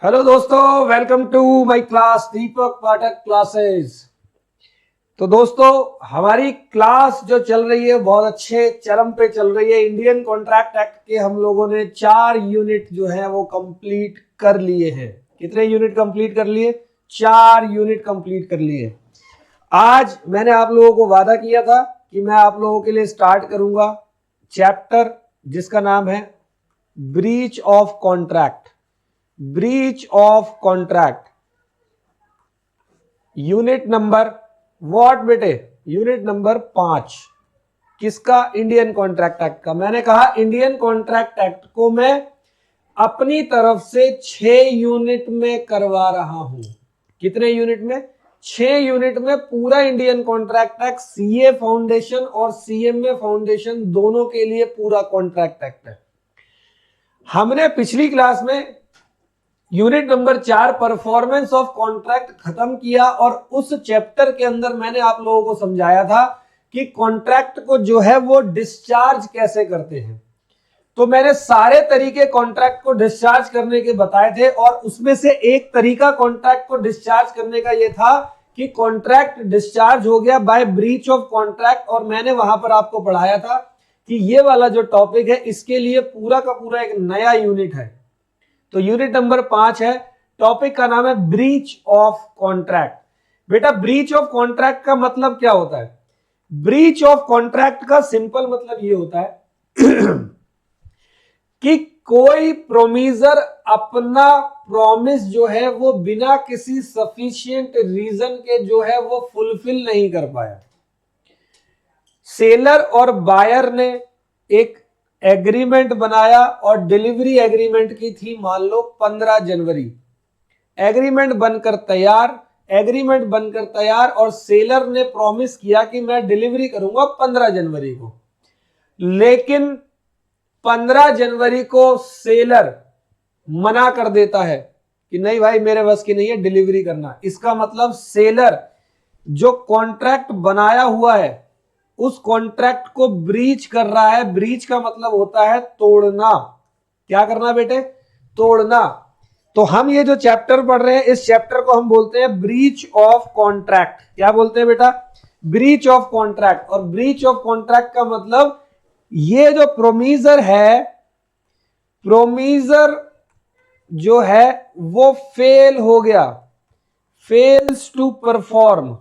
Hello दोस्तों, welcome to my class Deepak Pathak classes. तो दोस्तों, हमारी क्लास जो चल रही है बहुत अच्छे चरम पे चल रही है। इंडियन कॉन्ट्रैक्ट एक्ट के हम लोगों ने 4 यूनिट जो है वो कंप्लीट कर लिए हैं। कितने यूनिट कंप्लीट कर लिए? 4 यूनिट कंप्लीट कर लिए। आज मैंने आप लोगों को वादा किया था कि मैं आप लोगों के लिए स्टार्ट करूंगा चैप्टर जिसका नाम है breach of contract. Breach of contract unit number what बेटे? यूनिट नंबर 5 किसका? इंडियन कॉन्ट्रैक्ट एक्ट का। मैंने कहा इंडियन कॉन्ट्रैक्ट एक्ट को मैं अपनी तरफ से 6 यूनिट में करवा रहा हूं। कितने यूनिट में? 6 यूनिट में पूरा Indian contract act, CA foundation और सीएमए फाउंडेशन दोनों के लिए पूरा कॉन्ट्रैक्ट एक्ट है। हमने पिछली क्लास में unit number 4 performance of contract खत्म किया और उस चैप्टर के अंदर मैंने आप लोगों को समझाया था कि कॉन्ट्रैक्ट को जो है वो डिस्चार्ज कैसे करते हैं। तो मैंने सारे तरीके कॉन्ट्रैक्ट को डिस्चार्ज करने के बताए थे और उसमें से एक तरीका कॉन्ट्रैक्ट को डिस्चार्ज करने का यह था कि कॉन्ट्रैक्ट डिस्चार्ज हो गया बाय ब्रीच ऑफ कॉन्ट्रैक्ट। और मैंने वहां पर आपको पढ़ाया था कि ये वाला जो टॉपिक है इसके लिए पूरा का पूरा एक नया यूनिट है। तो यूनिट नंबर 5 है, टॉपिक का नाम है ब्रीच ऑफ कॉन्ट्रैक्ट। बेटा, ब्रीच ऑफ कॉन्ट्रैक्ट का मतलब क्या होता है? ब्रीच ऑफ कॉन्ट्रैक्ट का सिंपल मतलब ये होता है कि कोई प्रोमीजर अपना प्रॉमिस जो है वो बिना किसी सफिशिएंट रीजन के जो है वो फुलफिल नहीं कर पाया। सेलर और बायर ने एक एग्रीमेंट बनाया और डिलीवरी एग्रीमेंट की थी मान लो 15 जनवरी। एग्रीमेंट बनकर तैयार और सेलर ने प्रॉमिस किया कि मैं डिलीवरी करूंगा 15 जनवरी को। लेकिन 15 जनवरी को सेलर मना कर देता है कि नहीं भाई, मेरे बस की नहीं है डिलीवरी करना। इसका मतलब सेलर जो कॉन्ट्रैक्ट बनाया हुआ है उस कॉन्ट्रैक्ट को ब्रीच कर रहा है। ब्रीच का मतलब होता है तोड़ना। क्या करना बेटे? तोड़ना। तो हम ये जो चैप्टर पढ़ रहे हैं इस चैप्टर को हम बोलते हैं ब्रीच ऑफ कॉन्ट्रैक्ट। क्या बोलते हैं बेटा? Breach of contract. और ब्रीच ऑफ कॉन्ट्रैक्ट का मतलब ये जो प्रोमीजर है, प्रोमीजर जो है वो फेल हो गया, fails to perform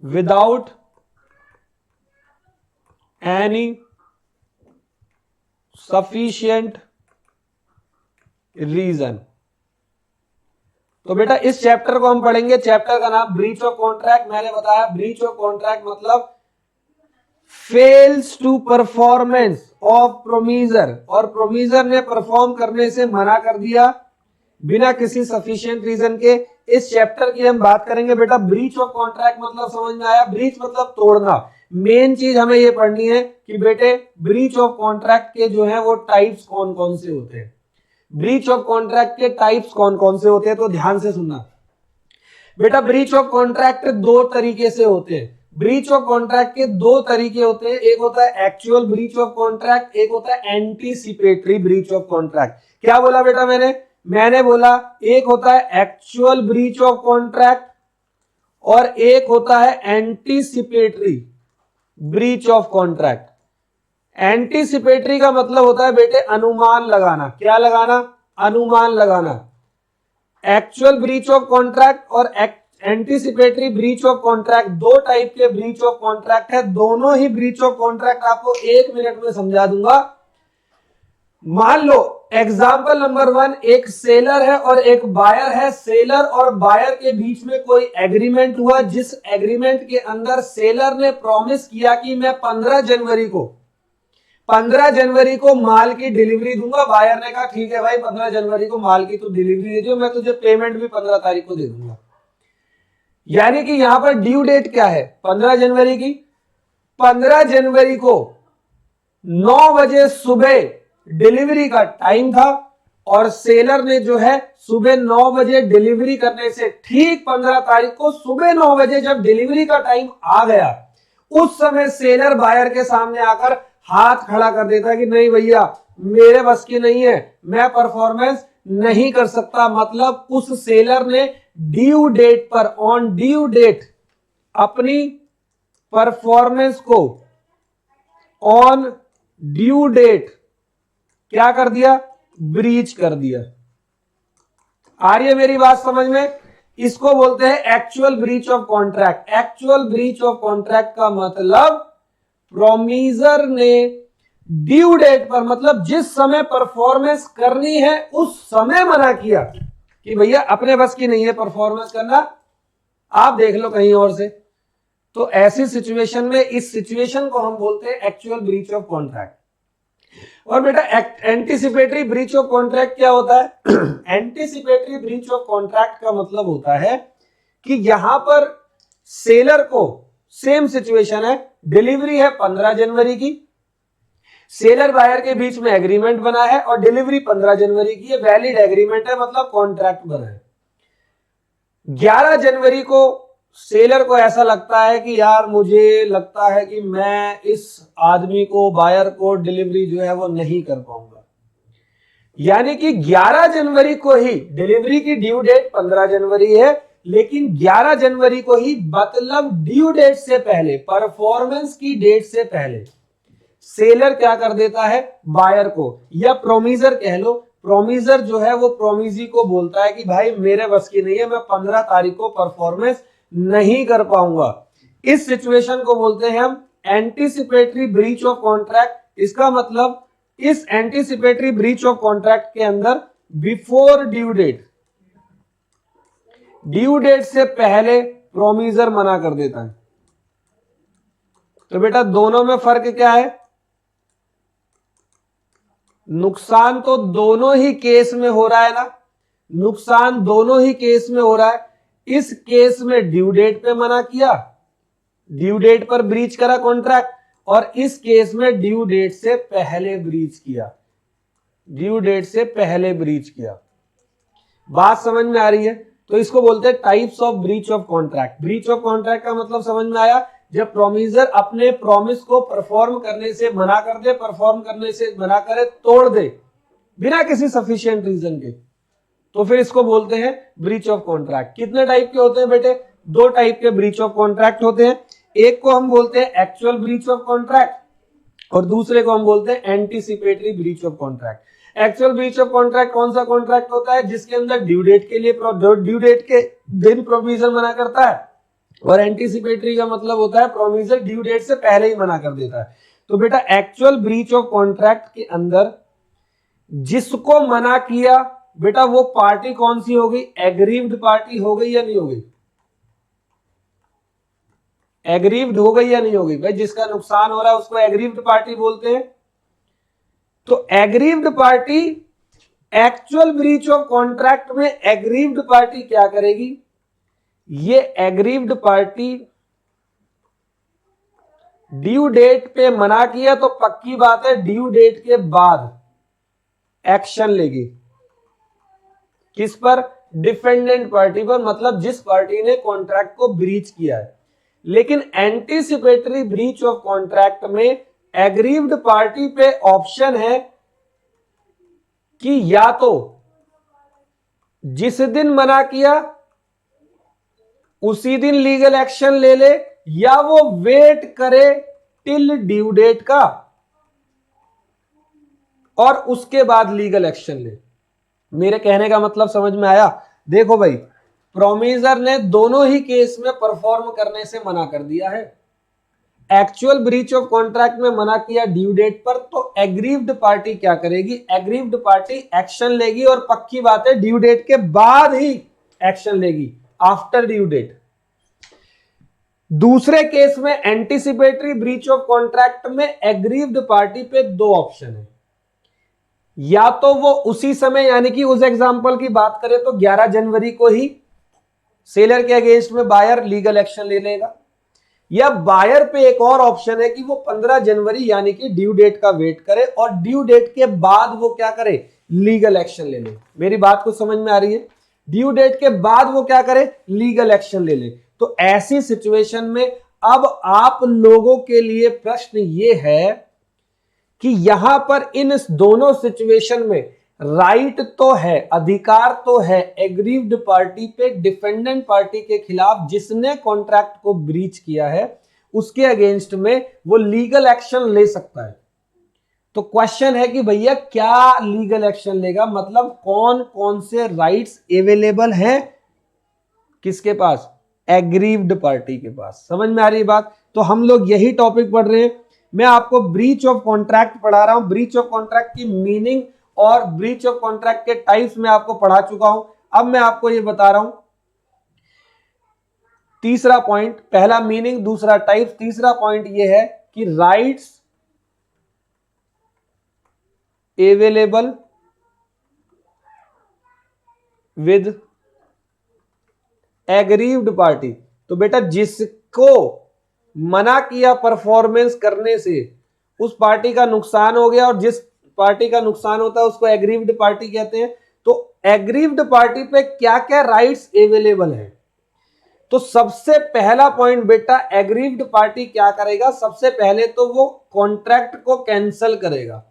without any sufficient reason। तो बेटा इस चैप्टर को हम पढ़ेंगे। चैप्टर का नाम ब्रीच ऑफ कॉन्ट्रैक्ट। मैंने बताया ब्रीच ऑफ कॉन्ट्रैक्ट मतलब फेल्स टू परफॉर्मेंस ऑफ प्रोमीजर, और प्रोमीजर ने परफॉर्म करने से मना कर दिया बिना किसी सफिशिएंट रीजन के। इस चैप्टर की हम बात करेंगे। बेटा ब्रीच ऑफ कॉन्ट्रैक्ट मतलब समझ में आया? ब्रीच मतलब तोड़ना। मेन चीज हमें ये पढ़नी है कि बेटे ब्रीच ऑफ कॉन्ट्रैक्ट के जो है वो टाइप्स कौन कौन से होते हैं। ब्रीच ऑफ कॉन्ट्रैक्ट के टाइप्स कौन कौन से होते हैं, तो ध्यान से सुनना बेटा। ब्रीच ऑफ कॉन्ट्रैक्ट 2 तरीके से होते हैं। ब्रीच ऑफ कॉन्ट्रैक्ट के 2 तरीके होते हैं। एक होता है एक्चुअल ब्रीच ऑफ कॉन्ट्रैक्ट, एक होता है एंटीसिपेटरी ब्रीच ऑफ कॉन्ट्रैक्ट। क्या बोला बेटा मैंने बोला एक होता है एक्चुअल ब्रीच ऑफ कॉन्ट्रैक्ट और एक होता है anticipatory breach of contract. Anticipatory का मतलब होता है बेटे अनुमान लगाना। क्या लगाना? अनुमान लगाना। एक्चुअल ब्रीच ऑफ कॉन्ट्रैक्ट और anticipatory breach of contract 2 type के ब्रीच ऑफ कॉन्ट्रैक्ट है। दोनों ही ब्रीच ऑफ कॉन्ट्रैक्ट आपको 1 मिनट में समझा दूंगा। मान लो एग्जाम्पल नंबर 1, एक सेलर है और एक बायर है। सेलर और बायर के बीच में कोई एग्रीमेंट हुआ जिस एग्रीमेंट के अंदर सेलर ने प्रॉमिस किया कि मैं 15 जनवरी को माल की डिलीवरी दूंगा। बायर ने कहा ठीक है भाई, 15 जनवरी को माल की तू डिलीवरी दे दियो, मैं तुझे पेमेंट भी 15 तारीख को दे दूंगा। यानी कि यहां पर ड्यू डेट क्या है? 15 जनवरी की। 15 जनवरी को 9 बजे सुबह डिलीवरी का टाइम था और सेलर ने जो है सुबह 9 बजे डिलीवरी करने से ठीक 15 तारीख को सुबह 9 बजे जब डिलीवरी का टाइम आ गया उस समय सेलर बायर के सामने आकर हाथ खड़ा कर देता कि नहीं भैया मेरे बस की नहीं है, मैं परफॉर्मेंस नहीं कर सकता। मतलब उस सेलर ने ड्यू डेट पर, ऑन ड्यू डेट, अपनी परफॉर्मेंस को ऑन ड्यू डेट क्या कर दिया, ब्रीच कर दिया। आ रही है मेरी बात समझ में? इसको बोलते हैं actual breach of contract. Actual breach of contract का मतलब प्रोमीजर ने ड्यू डेट पर, मतलब जिस समय परफॉर्मेंस करनी है उस समय मना किया कि भैया अपने बस की नहीं है परफॉर्मेंस करना, आप देख लो कहीं और से। तो ऐसी सिचुएशन में, इस सिचुएशन को हम बोलते हैं एक्चुअल ब्रीच ऑफ कॉन्ट्रैक्ट। और बेटा एंटीसिपेटरी ब्रीच ऑफ कॉन्ट्रैक्ट क्या होता है? एंटीसिपेटरी ब्रीच ऑफ कॉन्ट्रैक्ट का मतलब होता है कि यहां पर सेलर को, सेम सिचुएशन है, डिलीवरी है 15 जनवरी की, सेलर बायर के बीच में एग्रीमेंट बना है और डिलीवरी 15 जनवरी की है, वैलिड एग्रीमेंट है, मतलब कॉन्ट्रैक्ट बना है। 11 जनवरी को सेलर को ऐसा लगता है कि यार मुझे लगता है कि मैं इस आदमी को, बायर को डिलीवरी जो है वो नहीं कर पाऊंगा। यानी कि 11 जनवरी को ही, डिलीवरी की ड्यू डेट 15 जनवरी है, लेकिन 11 जनवरी को ही, मतलब ड्यू डेट से पहले, परफॉर्मेंस की डेट से पहले सेलर क्या कर देता है, बायर को, या प्रोमीजर कह लो, प्रोमीजर जो है वो प्रोमीजी को बोलता है कि भाई मेरे बस की नहीं है, मैं 15 तारीख को परफॉर्मेंस नहीं कर पाऊंगा। इस सिचुएशन को बोलते हैं हम एंटीसिपेटरी ब्रीच ऑफ कॉन्ट्रैक्ट। इसका मतलब इस एंटीसिपेटरी ब्रीच ऑफ कॉन्ट्रैक्ट के अंदर before due date, due date से पहले प्रोमीजर मना कर देता है। तो बेटा दोनों में फर्क क्या है? नुकसान तो दोनों ही केस में हो रहा है ना, नुकसान दोनों ही केस में हो रहा है। इस केस में ड्यू डेट पे मना किया, ड्यू डेट पर ब्रीच करा कॉन्ट्रैक्ट, और इस केस में ड्यू डेट से पहले ब्रीच किया, ड्यू डेट से पहले ब्रीच किया। बात समझ में आ रही है? तो इसको बोलते हैं types of breach of contract. Breach of contract का मतलब समझ में आया, जब प्रोमीजर अपने प्रॉमिस को परफॉर्म करने से मना कर दे, परफॉर्म करने से मना करे, तोड़ दे बिना किसी सफिशिएंट रीजन के, तो फिर इसको बोलते हैं ब्रीच ऑफ कॉन्ट्रैक्ट। कितने टाइप के होते हैं बेटे? 2 टाइप के ब्रीच ऑफ कॉन्ट्रैक्ट होते हैं। एक को हम बोलते हैं एक्चुअल ब्रीच ऑफ कॉन्ट्रैक्ट और दूसरे को हम बोलते हैं anticipatory breach of contract. Actual breach of contract कौन सा कॉन्ट्रैक्ट होता है? जिसके अंदर ड्यू डेट के लिए, ड्यू डेट के दिन प्रोमीजर मना करता है, और एंटीसिपेटरी का मतलब होता है प्रोमीजर ड्यू डेट से पहले ही मना कर देता है। तो बेटा एक्चुअल ब्रीच ऑफ कॉन्ट्रैक्ट के अंदर जिसको मना किया, बेटा वो पार्टी कौन सी हो गई? एग्रीव्ड पार्टी हो गई या नहीं हो गई? एग्रीव्ड हो गई या नहीं हो गई? भाई जिसका नुकसान हो रहा है उसको एग्रीव्ड पार्टी बोलते हैं। तो aggrieved party, actual breach of contract में एग्रीव्ड पार्टी क्या करेगी? ये एग्रीव्ड पार्टी ड्यू डेट पे मना किया तो पक्की बात है ड्यू डेट के बाद एक्शन लेगी। किस पर? डिफेंडेंट पार्टी पर, मतलब जिस पार्टी ने कॉन्ट्रैक्ट को ब्रीच किया है। लेकिन एंटीसिपेटरी ब्रीच ऑफ कॉन्ट्रैक्ट में एग्रीव्ड पार्टी पे ऑप्शन है कि या तो जिस दिन मना किया उसी दिन लीगल एक्शन ले ले, या वो वेट करे टिल ड्यू डेट का और उसके बाद लीगल एक्शन ले। मेरे कहने का मतलब समझ में आया? देखो भाई, प्रोमीजर ने दोनों ही केस में परफॉर्म करने से मना कर दिया है। एक्चुअल ब्रीच ऑफ कॉन्ट्रैक्ट में मना किया ड्यू डेट पर, तो एग्रीव्ड पार्टी क्या करेगी? एग्रीव्ड पार्टी एक्शन लेगी, और पक्की बात है ड्यू डेट के बाद ही एक्शन लेगी, आफ्टर ड्यू डेट। दूसरे केस में एंटीसिपेटरी ब्रीच ऑफ कॉन्ट्रैक्ट में एग्रीव्ड पार्टी पे 2 ऑप्शन है। या तो वो उसी समय, यानी कि उस एग्जांपल की बात करें तो 11 जनवरी को ही सेलर के अगेंस्ट में बायर लीगल एक्शन ले लेगा, या बायर पे एक और ऑप्शन है कि वो 15 जनवरी यानी कि ड्यू डेट का वेट करे और ड्यू डेट के बाद वो क्या करे? लीगल एक्शन ले ले। मेरी बात को समझ में आ रही है? ड्यू डेट के बाद वो क्या करे? लीगल एक्शन ले ले। तो ऐसी सिचुएशन में अब आप लोगों के लिए प्रश्न ये है कि यहां पर इन दोनों सिचुएशन में राइट तो है, अधिकार तो है एग्रीव्ड पार्टी पे डिफेंडेंट पार्टी के खिलाफ, जिसने कॉन्ट्रैक्ट को ब्रीच किया है उसके अगेंस्ट में वो लीगल एक्शन ले सकता है। तो क्वेश्चन है कि भैया क्या लीगल एक्शन लेगा, मतलब कौन कौन से राइट्स अवेलेबल हैं किसके पास, एग्रीव्ड पार्टी के पास। समझ में आ रही बात? तो हम लोग यही टॉपिक पढ़ रहे हैं। मैं आपको ब्रीच ऑफ कॉन्ट्रैक्ट पढ़ा रहा हूं, ब्रीच ऑफ कॉन्ट्रैक्ट की मीनिंग और ब्रीच ऑफ कॉन्ट्रैक्ट के टाइप्स में आपको पढ़ा चुका हूं। अब मैं आपको ये बता रहा हूं तीसरा पॉइंट, पहला मीनिंग, दूसरा टाइप, तीसरा पॉइंट ये है कि rights available with aggrieved party. तो बेटा जिसको मना किया परफॉर्मेंस करने से उस पार्टी का नुकसान हो गया, और जिस पार्टी का नुकसान होता है उसको एग्रीव्ड पार्टी कहते हैं। तो एग्रीव्ड पार्टी पे क्या क्या राइट्स अवेलेबल है? तो सबसे पहला पॉइंट बेटा, एग्रीव्ड पार्टी क्या करेगा, सबसे पहले तो वो कॉन्ट्रैक्ट को कैंसल करेगा।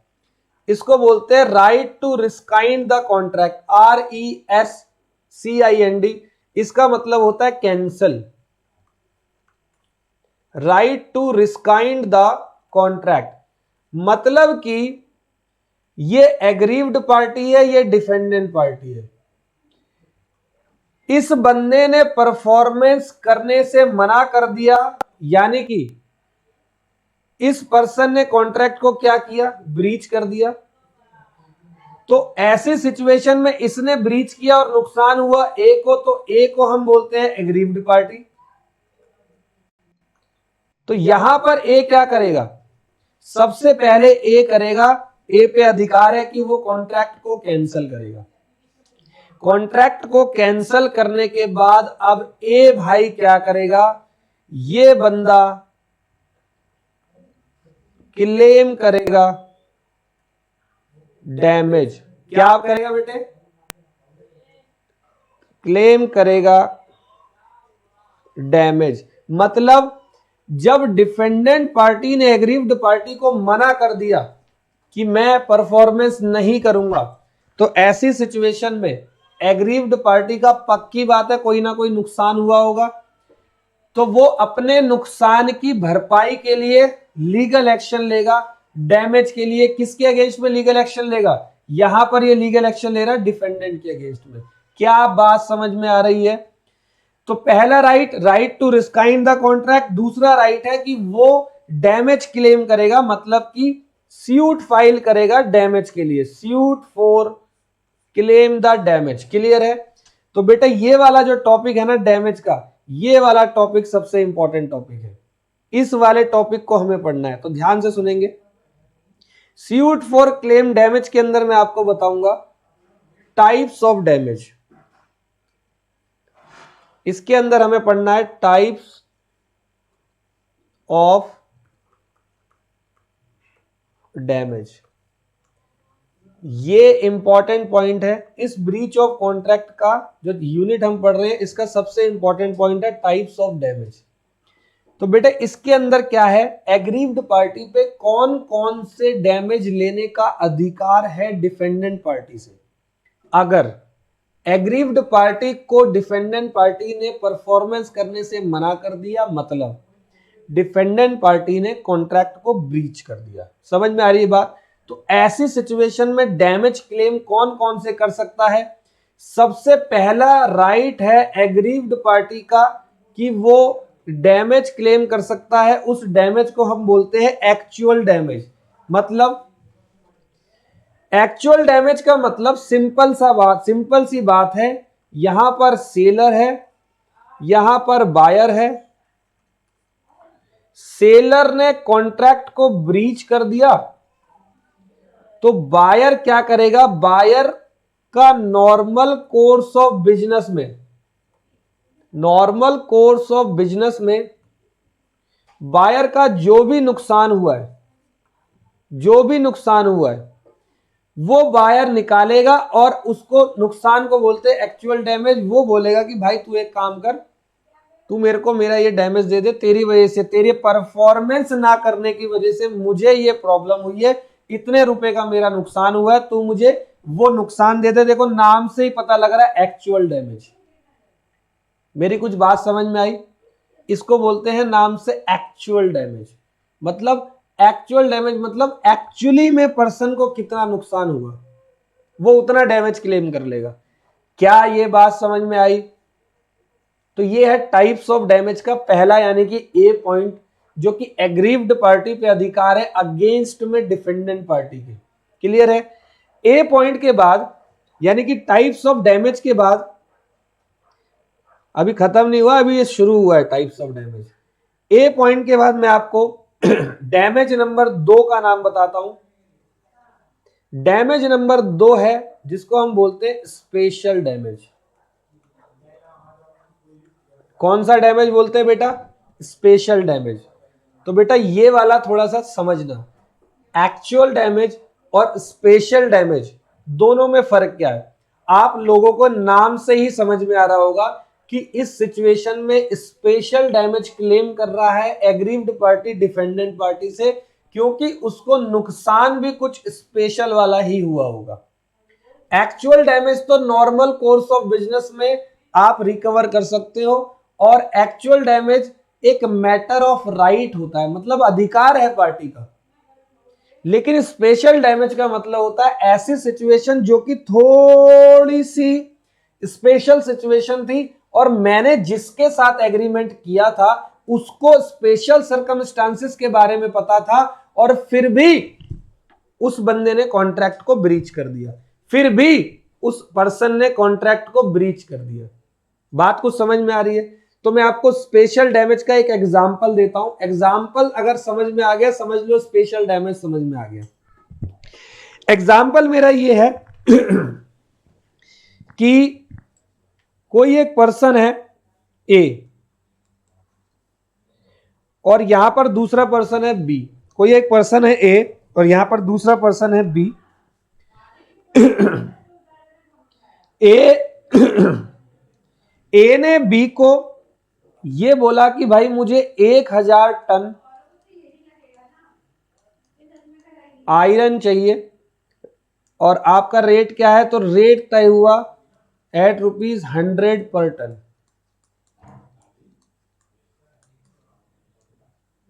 इसको बोलते हैं right to rescind the contract, RESCIND। इसका मतलब होता है cancel, right to rescind the contract. मतलब कि ये एग्रीव्ड पार्टी है, ये डिफेंडेंट पार्टी है। इस बंदे ने परफॉर्मेंस करने से मना कर दिया, यानी कि इस पर्सन ने कॉन्ट्रैक्ट को क्या किया, ब्रीच कर दिया। तो ऐसी सिचुएशन में इसने ब्रीच किया और नुकसान हुआ ए को, तो ए को हम बोलते हैं एग्रीव्ड पार्टी। तो यहां पर ए क्या करेगा, सबसे पहले ए करेगा, ए पे अधिकार है कि वो कॉन्ट्रैक्ट को कैंसिल करेगा। कॉन्ट्रैक्ट को कैंसिल करने के बाद अब ए भाई क्या करेगा, ये बंदा क्लेम करेगा डैमेज। क्या करेगा बेटे, क्लेम करेगा डैमेज। मतलब जब डिफेंडेंट पार्टी ने एग्रीव्ड पार्टी को मना कर दिया कि मैं परफॉर्मेंस नहीं करूंगा, तो ऐसी सिचुएशन में एग्रीव्ड पार्टी का पक्की बात है कोई ना कोई नुकसान हुआ होगा, तो वो अपने नुकसान की भरपाई के लिए लीगल एक्शन लेगा। डैमेज के लिए किसके अगेंस्ट में लीगल एक्शन लेगा, यहां पर ये लीगल एक्शन ले रहा है डिफेंडेंट के अगेंस्ट में। क्या बात समझ में आ रही है? तो पहला right, right to rescind the contract. दूसरा राइट है कि वो डैमेज क्लेम करेगा, मतलब कि सूट फाइल करेगा डैमेज के लिए, suit for claim the damage. Clear है? तो बेटा ये वाला जो टॉपिक है ना डैमेज का, ये वाला टॉपिक सबसे इंपॉर्टेंट टॉपिक है। इस वाले टॉपिक को हमें पढ़ना है, तो ध्यान से सुनेंगे। सूट फॉर क्लेम डैमेज के अंदर मैं आपको बताऊंगा टाइप्स ऑफ डैमेज। इसके अंदर हमें पढ़ना है टाइप्स ऑफ डैमेज। ये इंपॉर्टेंट पॉइंट है। इस ब्रीच ऑफ कॉन्ट्रैक्ट का जो यूनिट हम पढ़ रहे हैं, इसका सबसे इंपॉर्टेंट पॉइंट है टाइप्स ऑफ डैमेज। तो बेटे इसके अंदर क्या है, एग्रीव्ड पार्टी पे कौन कौन से डैमेज लेने का अधिकार है डिफेंडेंट पार्टी से। अगर एग्रीव्ड पार्टी को डिफेंडेंट पार्टी ने परफॉर्मेंस करने से मना कर दिया, मतलब डिफेंडेंट पार्टी ने कॉन्ट्रैक्ट को ब्रीच कर दिया। समझ में आ रही है बात? तो ऐसी सिचुएशन में डैमेज क्लेम कौन कौन से कर सकता है? सबसे पहला राइट है एग्रीव्ड पार्टी का कि वो डैमेज क्लेम कर सकता है। उस डैमेज को हम बोलते हैं एक्चुअल डैमेज। मतलब एक्चुअल डैमेज का मतलब सिंपल सी बात है, यहां पर सेलर है, यहां पर बायर है। सेलर ने कॉन्ट्रैक्ट को ब्रीच कर दिया, तो बायर क्या करेगा, बायर का नॉर्मल कोर्स ऑफ बिजनेस में, नॉर्मल कोर्स ऑफ बिजनेस में बायर का जो भी नुकसान हुआ है, जो भी नुकसान हुआ है वो बायर निकालेगा और उसको नुकसान को बोलते हैं एक्चुअल डैमेज। वो बोलेगा कि भाई तू एक काम कर, तू मेरे को मेरा ये डैमेज दे दे, तेरी वजह से, तेरी परफॉर्मेंस ना करने की वजह से मुझे ये प्रॉब्लम हुई है, इतने रुपए का मेरा नुकसान हुआ है, तू मुझे वो नुकसान दे दे। देखो नाम से ही पता लग रहा है एक्चुअल डैमेज। मेरी कुछ बात समझ में आई? इसको बोलते हैं नाम से एक्चुअल डैमेज। मतलब एक्चुअल डैमेज मतलब एक्चुअली में पर्सन को कितना नुकसान हुआ, वो उतना डैमेज क्लेम कर लेगा। क्या ये बात समझ में आई? तो ये है टाइप्स ऑफ डैमेज का पहला, यानी कि ए पॉइंट, जो कि एग्रीव्ड पार्टी पे अधिकार है अगेंस्ट में डिफेंडेंट पार्टी के। क्लियर है? ए पॉइंट के बाद यानी कि टाइप्स ऑफ डैमेज के बाद, अभी खत्म नहीं हुआ, अभी ये शुरू हुआ है types of damage. A point के बाद मैं आपको डैमेज नंबर 2 का नाम बताता हूं। डैमेज नंबर 2 है जिसको हम बोलते हैं स्पेशल डैमेज। कौन सा डैमेज बोलते हैं बेटा? Special damage. तो बेटा ये वाला थोड़ा सा समझना, एक्चुअल डैमेज और स्पेशल डैमेज दोनों में फर्क क्या है। आप लोगों को नाम से ही समझ में आ रहा होगा कि इस सिचुएशन में स्पेशल डैमेज क्लेम कर रहा है एग्रीव्ड पार्टी डिफेंडेंट पार्टी से, क्योंकि उसको नुकसान भी कुछ स्पेशल वाला ही हुआ होगा। एक्चुअल डैमेज तो नॉर्मल कोर्स ऑफ बिजनेस में आप रिकवर कर सकते हो, और एक्चुअल डैमेज एक मैटर ऑफ राइट होता है, मतलब अधिकार है पार्टी का। लेकिन स्पेशल डैमेज का मतलब होता है ऐसी सिचुएशन जो कि थोड़ी सी स्पेशल सिचुएशन थी, और मैंने जिसके साथ एग्रीमेंट किया था उसको स्पेशल सर्कमस्टांसेस के बारे में पता था, और फिर भी उस बंदे ने कॉन्ट्रैक्ट को ब्रीच कर दिया, फिर भी उस पर्सन ने कॉन्ट्रैक्ट को ब्रीच कर दिया। बात कुछ समझ में आ रही है? तो मैं आपको स्पेशल डैमेज का एक एग्जांपल देता हूं। एग्जांपल अगर समझ में आ गया, समझ लो स्पेशल डैमेज समझ में आ गया। एग्जांपल मेरा ये है कि कोई एक पर्सन है ए, और यहां पर दूसरा पर्सन है बी। कोई एक पर्सन है ए और यहां पर दूसरा पर्सन है बी। ए ने बी को ये बोला कि भाई मुझे 1000 टन आयरन चाहिए, और आपका रेट क्या है? तो रेट तय हुआ एट ₹100 पर टन।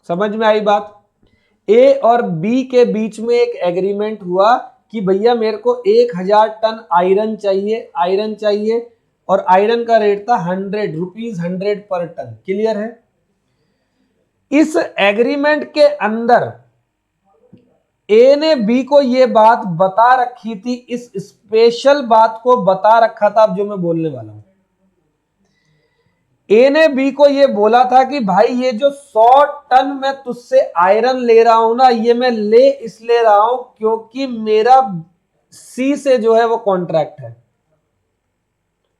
समझ में आई बात? ए और बी के बीच में एक एग्रीमेंट हुआ कि भैया मेरे को 1000 टन आयरन चाहिए, और आयरन का रेट था ₹100 पर टन। क्लियर है? इस एग्रीमेंट के अंदर ए ने बी को यह बात बता रखी थी, इस स्पेशल बात को बता रखा था, अब जो मैं बोलने वाला हूं। ए ने बी को यह बोला था कि भाई ये जो 100 टन मैं तुझसे आयरन ले रहा हूं ना, ये मैं ले इसलिए रहा हूं क्योंकि मेरा सी से जो है वो कॉन्ट्रैक्ट है,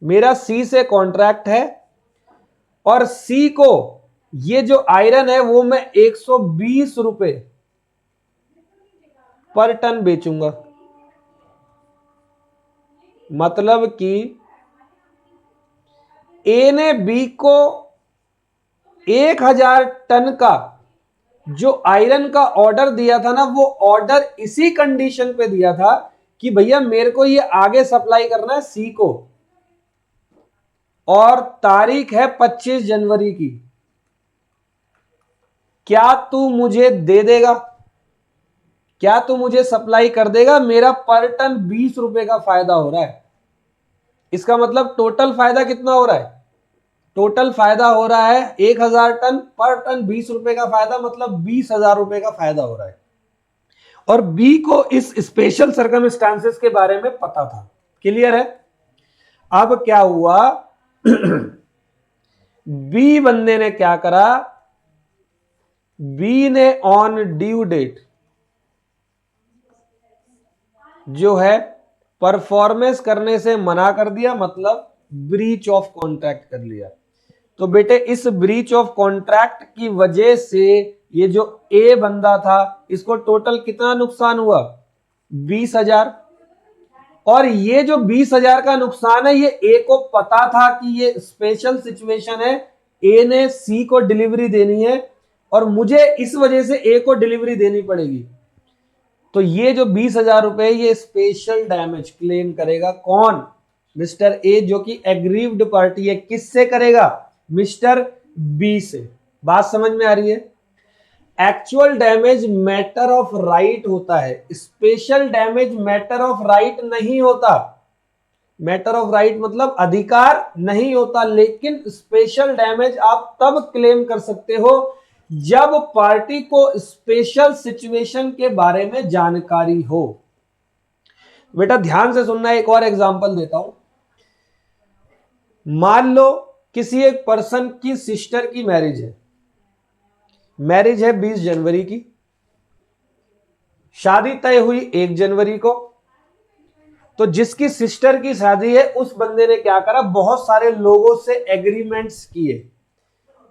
मेरा सी से कॉन्ट्रैक्ट है, और सी को ये जो आयरन है वो मैं 120 रुपए पर टन बेचूंगा। मतलब कि ए ने बी को 1000 टन का जो आयरन का ऑर्डर दिया था ना, वो ऑर्डर इसी कंडीशन पे दिया था कि भैया मेरे को ये आगे सप्लाई करना है सी को, और तारीख है 25 जनवरी की। क्या तू मुझे दे देगा? क्या तू मुझे सप्लाई कर देगा? मेरा पर टन 20 रुपए का फायदा हो रहा है। इसका मतलब टोटल फायदा कितना हो रहा है? टोटल फायदा हो रहा है 1000 टन, पर टन 20 रुपए का फायदा, मतलब 20,000 रुपए का फायदा हो रहा है। और बी को इस स्पेशल सर्कमस्टांसेस के बारे में पता था। क्लियर है? अब क्या हुआ? बी बंदे ने क्या करा? बी ने ऑन ड्यू डेट जो है परफॉर्मेंस करने से मना कर दिया, मतलब ब्रीच ऑफ कॉन्ट्रैक्ट कर लिया। तो बेटे इस ब्रीच ऑफ कॉन्ट्रैक्ट की वजह से ये जो ए बंदा था, इसको टोटल कितना नुकसान हुआ? 20,000। और ये जो 20,000 का नुकसान है, ये ए को पता था कि ये स्पेशल सिचुएशन है, ए ने सी को डिलीवरी देनी है, और मुझे इस वजह से ए को डिलीवरी देनी पड़ेगी। तो ये जो 20,000 रुपए ये स्पेशल डैमेज क्लेम करेगा कौन? मिस्टर ए जो कि एग्रीव्ड पार्टी है। किससे करेगा? मिस्टर बी से। बात समझ में आ रही है? Actual damage matter of right होता है, special damage matter of right नहीं होता। मैटर ऑफ राइट मतलब अधिकार नहीं होता, लेकिन स्पेशल डैमेज आप तब क्लेम कर सकते हो जब पार्टी को स्पेशल सिचुएशन के बारे में जानकारी हो। बेटा ध्यान से सुनना, एक और एग्जांपल देता हूं। मान लो किसी एक पर्सन की सिस्टर की मैरिज है, मैरिज है 20 जनवरी की, शादी तय हुई 1 जनवरी को। तो जिसकी सिस्टर की शादी है उस बंदे ने क्या करा, बहुत सारे लोगों से एग्रीमेंट्स किए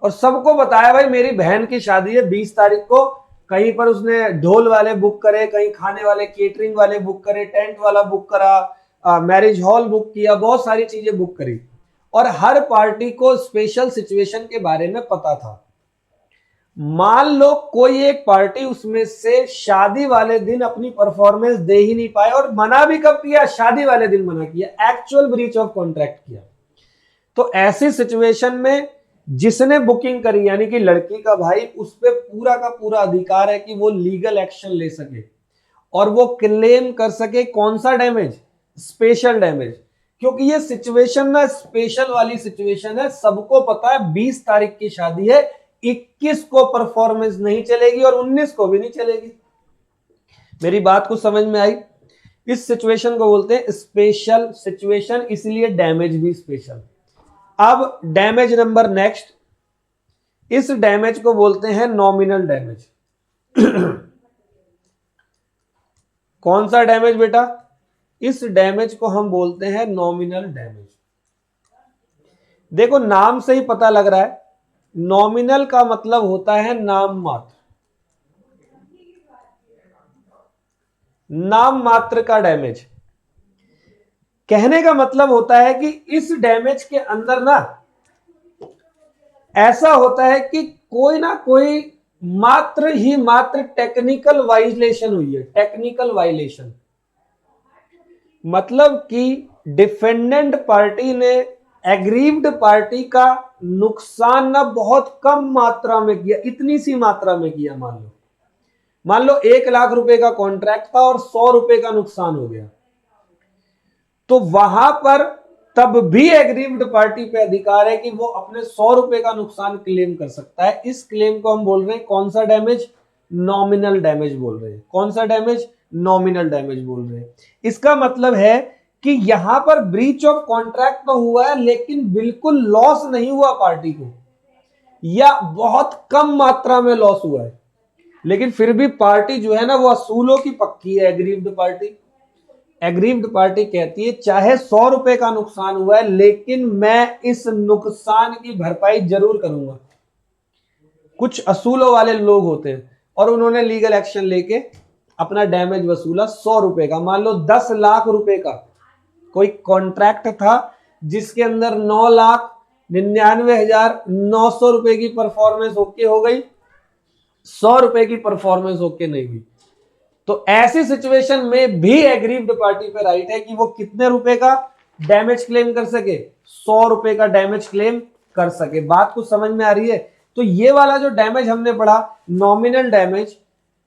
और सबको बताया भाई मेरी बहन की शादी है 20 तारीख को। कहीं पर उसने ढोल वाले बुक करे, कहीं खाने वाले केटरिंग वाले बुक करे, टेंट वाला बुक करा, मैरिज हॉल बुक किया, बहुत सारी चीजें बुक करी और हर पार्टी को स्पेशल सिचुएशन के बारे में पता था। मान लो कोई एक पार्टी उसमें से शादी वाले दिन अपनी परफॉर्मेंस दे ही नहीं पाए, और मना भी कब किया? शादी वाले दिन मना किया, एक्चुअल ब्रीच ऑफ कॉन्ट्रैक्ट किया। तो ऐसी सिचुएशन में जिसने बुकिंग करी यानी कि लड़की का भाई, उस पर पूरा का पूरा अधिकार है कि वो लीगल एक्शन ले सके और वो क्लेम कर सके कौन सा डैमेज? Special damage. क्योंकि ये सिचुएशन ना स्पेशल वाली सिचुएशन है, सबको पता है 20 तारीख की शादी है, 21 को परफॉर्मेंस नहीं चलेगी और 19 को भी नहीं चलेगी। मेरी बात को समझ में आई? इस सिचुएशन को बोलते हैं स्पेशल सिचुएशन, इसलिए डैमेज भी स्पेशल। अब डैमेज नंबर नेक्स्ट, इस डैमेज को बोलते हैं नॉमिनल डैमेज। कौन सा डैमेज बेटा? इस डैमेज को हम बोलते हैं नॉमिनल डैमेज। देखो नाम से ही पता लग रहा है, नॉमिनल का मतलब होता है नाम मात्र, नाम मात्र का डैमेज। कहने का मतलब होता है कि इस डैमेज के अंदर ना ऐसा होता है कि कोई ना कोई मात्र ही मात्र टेक्निकल वायलेशन हुई है। टेक्निकल वायलेशन मतलब कि डिफेंडेंट पार्टी ने एग्रीव्ड पार्टी का नुकसान ना बहुत कम मात्रा में किया, इतनी सी मात्रा में किया। मान लो 1 लाख रुपए का कॉन्ट्रैक्ट था और 100 रुपए का नुकसान हो गया, तो वहां पर तब भी एग्रीव्ड पार्टी पे अधिकार है कि वो अपने 100 रुपए का नुकसान क्लेम कर सकता है। इस क्लेम को हम बोल रहे हैं कौन सा डैमेज? नॉमिनल डैमेज बोल रहे हैं। कौन सा डैमेज? नॉमिनल डैमेज बोल रहे हैं। इसका मतलब है कि यहां पर ब्रीच ऑफ कॉन्ट्रैक्ट तो हुआ है, लेकिन बिल्कुल लॉस नहीं हुआ पार्टी को, या बहुत कम मात्रा में लॉस हुआ है, लेकिन फिर भी पार्टी जो है ना वो असूलों की पक्की है। एग्रीव्ड पार्टी, एग्रीव्ड पार्टी कहती है चाहे 100 रुपए का नुकसान हुआ है, लेकिन मैं इस नुकसान की भरपाई जरूर करूंगा। कुछ असूलों वाले लोग होते हैं और उन्होंने लीगल एक्शन लेके अपना डैमेज वसूला 100 रुपए का। मान लो 10 लाख रुपए का कोई कॉन्ट्रैक्ट था जिसके अंदर 9,99,900 रुपए की परफॉर्मेंस ओके हो गई, 100 रुपए की परफॉर्मेंस ओके नहीं हुई। तो ऐसी सिचुएशन में भी एग्रीव्ड पार्टी पे राइट है कि वो कितने रुपए का डैमेज क्लेम कर सके? 100 रुपए का डैमेज क्लेम कर सके। बात को समझ में आ रही है? तो ये वाला जो डैमेज हमने पढ़ा नॉमिनल डैमेज,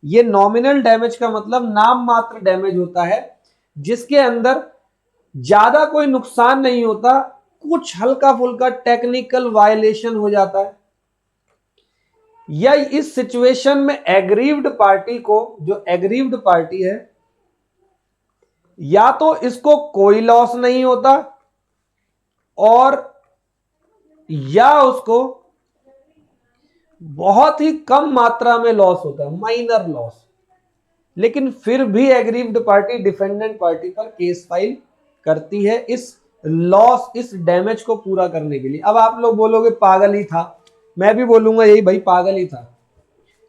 ये नॉमिनल डैमेज का मतलब नाम मात्र डैमेज होता है जिसके अंदर ज्यादा कोई नुकसान नहीं होता, कुछ हल्का फुल्का टेक्निकल वायलेशन हो जाता है। या इस सिचुएशन में एग्रीव्ड पार्टी को, जो एग्रीव्ड पार्टी है, या तो इसको कोई लॉस नहीं होता और या उसको बहुत ही कम मात्रा में लॉस होता है, माइनर लॉस, लेकिन फिर भी एग्रीव्ड पार्टी डिफेंडेंट पार्टी पर केस फाइल करती है इस लॉस, इस डैमेज को पूरा करने के लिए। अब आप लोग बोलोगे पागल ही था, मैं भी बोलूंगा यही भाई पागल ही था,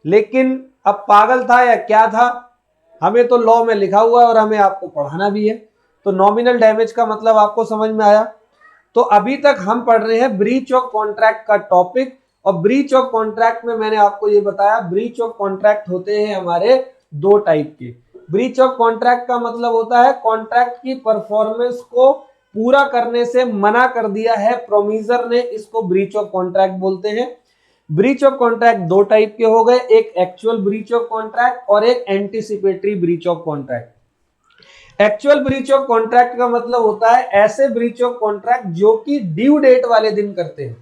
लेकिन अब पागल था या क्या था, हमें तो लॉ में लिखा हुआ है और हमें आपको पढ़ाना भी है। तो नॉमिनल डैमेज का मतलब आपको समझ में आया। तो अभी तक हम पढ़ रहे हैं ब्रीच ऑफ कॉन्ट्रैक्ट का टॉपिक, और ब्रीच ऑफ कॉन्ट्रैक्ट में मैंने आपको ये बताया ब्रीच ऑफ कॉन्ट्रैक्ट होते हैं हमारे 2 टाइप के। ब्रीच ऑफ कॉन्ट्रैक्ट का मतलब होता है कॉन्ट्रैक्ट की परफॉर्मेंस को पूरा करने से मना कर दिया है प्रोमीजर ने, इसको ब्रीच ऑफ कॉन्ट्रैक्ट बोलते हैं। ब्रीच ऑफ कॉन्ट्रैक्ट दो टाइप के हो गए, एक एक्चुअल ब्रीच ऑफ कॉन्ट्रैक्ट और एक anticipatory breach of contract. Actual breach of contract का मतलब होता है ऐसे ब्रीच ऑफ कॉन्ट्रैक्ट जो कि ड्यू डेट वाले दिन करते हैं,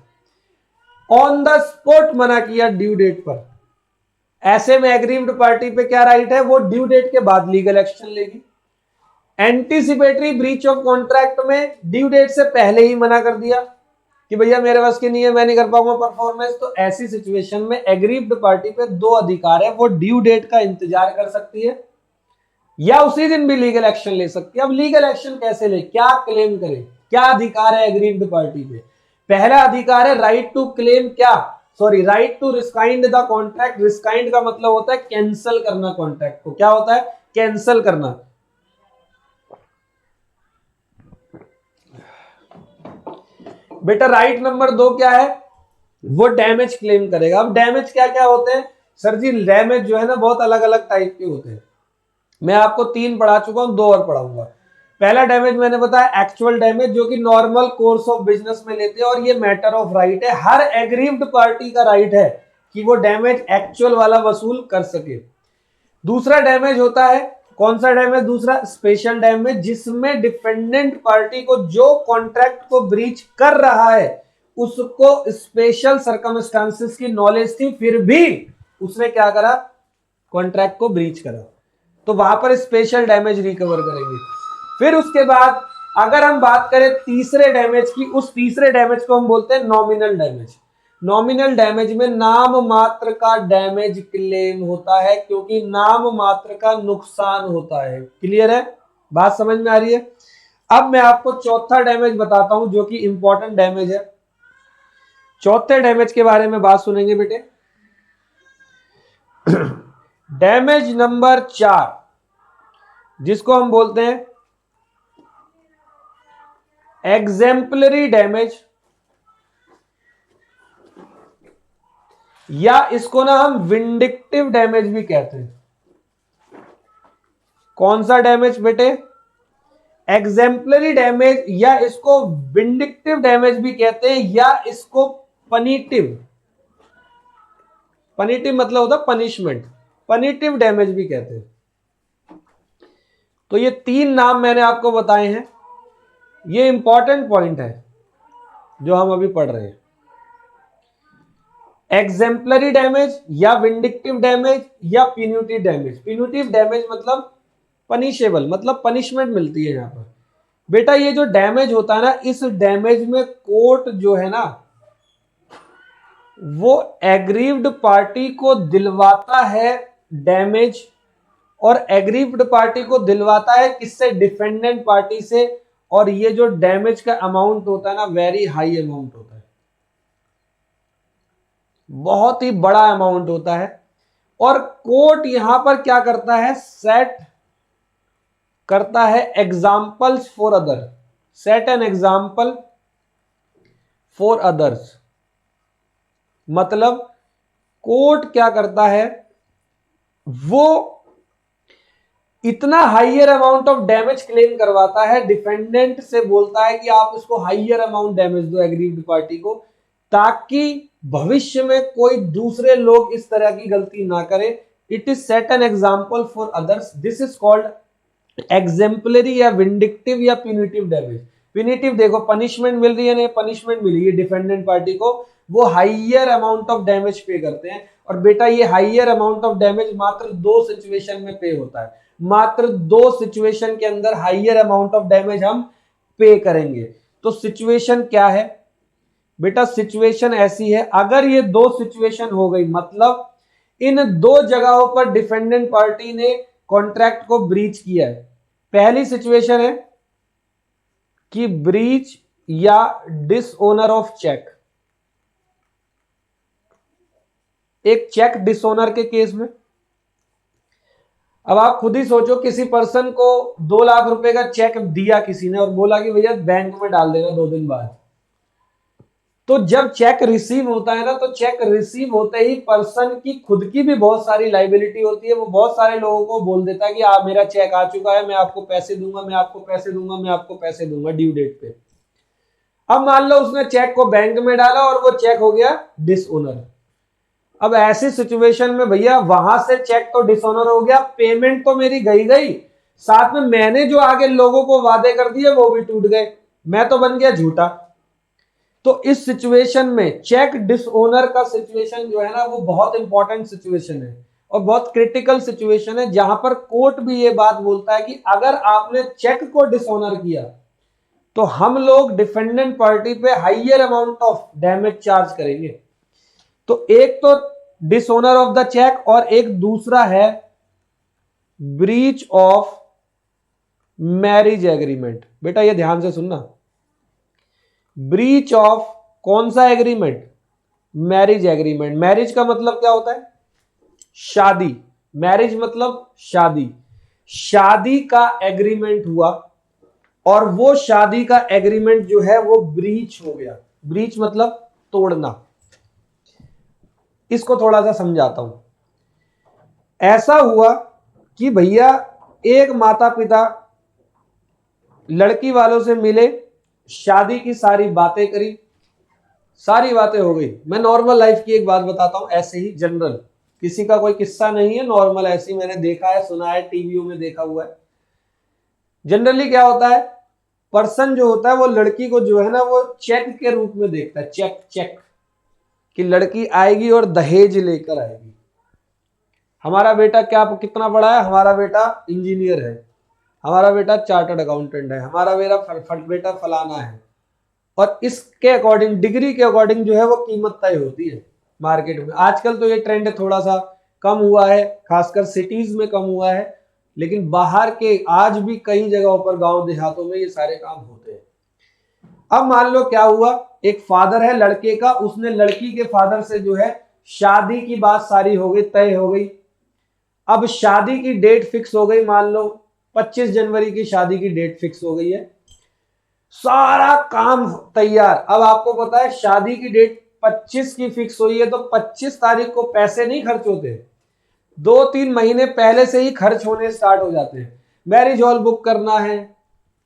ऑन द स्पॉट मना किया ड्यू डेट पर। ऐसे में एग्रीव्ड पार्टी पे क्या राइट है, वो ड्यू डेट के बाद लीगल एक्शन लेगी। एंटीसिपेटरी ब्रीच ऑफ कॉन्ट्रैक्ट में ड्यू डेट से पहले ही मना कर दिया कि भैया मेरे पास की नहीं है, मैं नहीं कर पाऊंगा परफॉर्मेंस, तो ऐसी सिचुएशन में एग्रीव्ड पार्टी पे दो अधिकार है, वो ड्यू डेट का इंतजार कर सकती है या उसी दिन भी लीगल एक्शन ले सकती है। अब लीगल एक्शन कैसे ले, क्या क्लेम करे, क्या अधिकार है एग्रीव्ड पार्टी पे? पहला अधिकार है राइट टू क्लेम, क्या sorry right to rescind the contract. Rescind का मतलब होता है कैंसिल करना कॉन्ट्रैक्ट को, क्या होता है, कैंसिल करना। बेटा राइट नंबर 2 क्या है, वो डैमेज क्लेम करेगा। अब डैमेज क्या क्या होते हैं सर जी, डैमेज जो है ना बहुत अलग अलग टाइप के होते हैं। मैं आपको 3 पढ़ा चुका हूं, 2 और पढ़ाऊंगा। पहला डैमेज मैंने बताया एक्चुअल डैमेज, जो कि नॉर्मल कोर्स ऑफ बिजनेस में लेते हैं और ये मैटर ऑफ राइट है, हर एग्रीव्ड पार्टी का राइट है कि वो डैमेज एक्चुअल वाला वसूल कर सके। दूसरा डैमेज होता है, कौन सा डैमेज दूसरा, स्पेशल डैमेज, जिसमें डिफेंडेंट पार्टी को जो कॉन्ट्रैक्ट को ब्रीच कर रहा है उसको स्पेशल सर्कमस्टांसेस की नॉलेज थी, फिर भी उसने क्या करा, कॉन्ट्रैक्ट को ब्रीच करा, तो वहां पर स्पेशल डैमेज रिकवर करेंगे। फिर उसके बाद अगर हम बात करें तीसरे डैमेज की, उस तीसरे डैमेज को हम बोलते हैं नॉमिनल डैमेज। नॉमिनल डैमेज में नाम मात्र का डैमेज क्लेम होता है, क्योंकि नाम मात्र का नुकसान होता है। क्लियर है, बात समझ में आ रही है? अब मैं आपको चौथा डैमेज बताता हूं जो कि इंपॉर्टेंट डैमेज है। चौथे डैमेज के बारे में बात सुनेंगे बेटे। डैमेज नंबर 4 जिसको हम बोलते हैं एग्जेम्पलरी डैमेज, या इसको ना हम विंडिक्टिव डैमेज भी कहते हैं। कौन सा डैमेज बेटे, एग्जेम्पलरी डैमेज, या इसको विंडिक्टिव डैमेज भी कहते हैं, या इसको पनिटिव, पनिटिव मतलब होता है पनिशमेंट, पनिटिव डैमेज भी कहते हैं। तो ये 3 नाम मैंने आपको बताए हैं, ये इंपॉर्टेंट पॉइंट है जो हम अभी पढ़ रहे हैं। एग्जेम्पलरी डैमेज या विंडिक्टिव डैमेज या पिन्यूटिव डैमेज। पिन्यूटिव डैमेज मतलब पनिशेबल, मतलब पनिशमेंट मिलती है यहां पर। बेटा ये जो डैमेज होता है ना, इस डैमेज में कोर्ट जो है ना वो एग्रीव्ड पार्टी को दिलवाता है डैमेज, और एग्रीव्ड पार्टी को दिलवाता है किससे, डिफेंडेंट पार्टी से। और ये जो डैमेज का अमाउंट होता है ना, वेरी हाई अमाउंट होता है, बहुत ही बड़ा अमाउंट होता है। और कोर्ट यहां पर क्या करता है, सेट करता है examples for other, set an example for others. मतलब कोर्ट क्या करता है, वो इतना higher amount of damage claim करवाता है, डिफेंडेंट से बोलता है कि आप उसको हाइयर अमाउंट डैमेज दो एग्रीव्ड पार्टी को, ताकि भविष्य में कोई दूसरे लोग इस तरह की गलती ना करे। It is set an example for others, this is called exemplary या विंडिक्टिव या पिनिटिव डैमेज। पिनिटिव देखो पनिशमेंट मिल रही है ना, पनिशमेंट मिली है डिफेंडेंट पार्टी को, वो हाइयर अमाउंट ऑफ डैमेज पे करते हैं। और बेटा ये हाइयर अमाउंट ऑफ डैमेज मात्र 2 सिचुएशन में पे होता है, मात्र 2 सिचुएशन के अंदर हाइयर अमाउंट ऑफ डैमेज हम पे करेंगे। तो सिचुएशन क्या है बेटा, सिचुएशन ऐसी है, अगर ये 2 सिचुएशन हो गई, मतलब इन 2 जगहों पर डिफेंडेंट पार्टी ने कॉन्ट्रैक्ट को ब्रीच किया है। पहली सिचुएशन है कि ब्रीच या डिसओनर ऑफ चेक, एक चेक डिसओनर के केस में। अब आप खुद ही सोचो, किसी पर्सन को 2 लाख रुपए का चेक दिया किसी ने और बोला कि भैया बैंक में डाल देना 2 दिन बाद, तो जब चेक रिसीव होता है ना, तो चेक रिसीव होते ही पर्सन की खुद की भी बहुत सारी लाइबिलिटी होती है। वो बहुत सारे लोगों को बोल देता है कि आप, मेरा चेक आ चुका है, मैं आपको पैसे दूंगा, मैं आपको पैसे दूंगा, मैं आपको पैसे दूंगा ड्यू डेट पे। अब मान लो उसने चेक को बैंक में डाला और वो चेक हो गया डिसओनर। अब ऐसी सिचुएशन में भैया वहां से चेक तो डिसऑनर हो गया, पेमेंट तो मेरी गई गई, साथ में मैंने जो आगे लोगों को वादे कर दिए वो भी टूट गए, मैं तो बन गया झूठा। तो इस सिचुएशन में चेक डिसओनर का सिचुएशन जो है ना, वो बहुत इंपॉर्टेंट सिचुएशन है और बहुत क्रिटिकल सिचुएशन है, जहां पर कोर्ट भी ये बात बोलता है कि अगर आपने चेक को डिसऑनर किया तो हम लोग डिफेंडेंट पार्टी पे higher amount of damage charge करेंगे। तो एक तो डिसऑनर ऑफ द चेक और एक दूसरा है ब्रीच ऑफ मैरिज एग्रीमेंट। बेटा ये ध्यान से सुनना, ब्रीच ऑफ कौन सा एग्रीमेंट? Marriage agreement. मैरिज का मतलब क्या होता है? शादी। मैरिज मतलब शादी। शादी का एग्रीमेंट हुआ और वो शादी का एग्रीमेंट जो है वो ब्रीच हो गया। ब्रीच मतलब तोड़ना। इसको थोड़ा सा समझाता हूं। ऐसा हुआ कि भैया एक माता पिता लड़की वालों से मिले, शादी की सारी बातें करी, सारी बातें हो गई। मैं नॉर्मल लाइफ की एक बात बताता हूं, ऐसे ही जनरल, किसी का कोई किस्सा नहीं है, नॉर्मल ऐसे ही मैंने देखा है, सुना है, टीवीओ में देखा हुआ है। जनरली क्या होता है, पर्सन जो होता है वो लड़की को जो है ना वो चेक के रूप में देखता है। चेक चेक कि लड़की आएगी और दहेज लेकर आएगी। हमारा बेटा क्या कितना पढ़ा है? हमारा बेटा इंजीनियर है, हमारा बेटा चार्टर्ड अकाउंटेंट है, हमारा बेटा फलाना है। और इसके अकॉर्डिंग, डिग्री के अकॉर्डिंग जो है वो कीमत तय होती है मार्केट में। आजकल तो ये ट्रेंड थोड़ा सा कम हुआ है, खासकर सिटीज में कम हुआ है, लेकिन बाहर के आज भी कई जगहों पर, गांव देहातों में ये सारे काम होते हैं। अब मान लो क्या हुआ, एक फादर है लड़के का, उसने लड़की के फादर से जो है शादी की बात सारी हो गई, तय हो गई। अब शादी की डेट फिक्स हो गई, मान लो 25 जनवरी की शादी की डेट फिक्स हो गई है, सारा काम तैयार। अब आपको पता है शादी की डेट 25 की फिक्स हुई है, तो 25 तारीख को पैसे नहीं खर्च होते, 2-3 महीने पहले से ही खर्च होने स्टार्ट हो जाते हैं। मैरिज हॉल बुक करना है,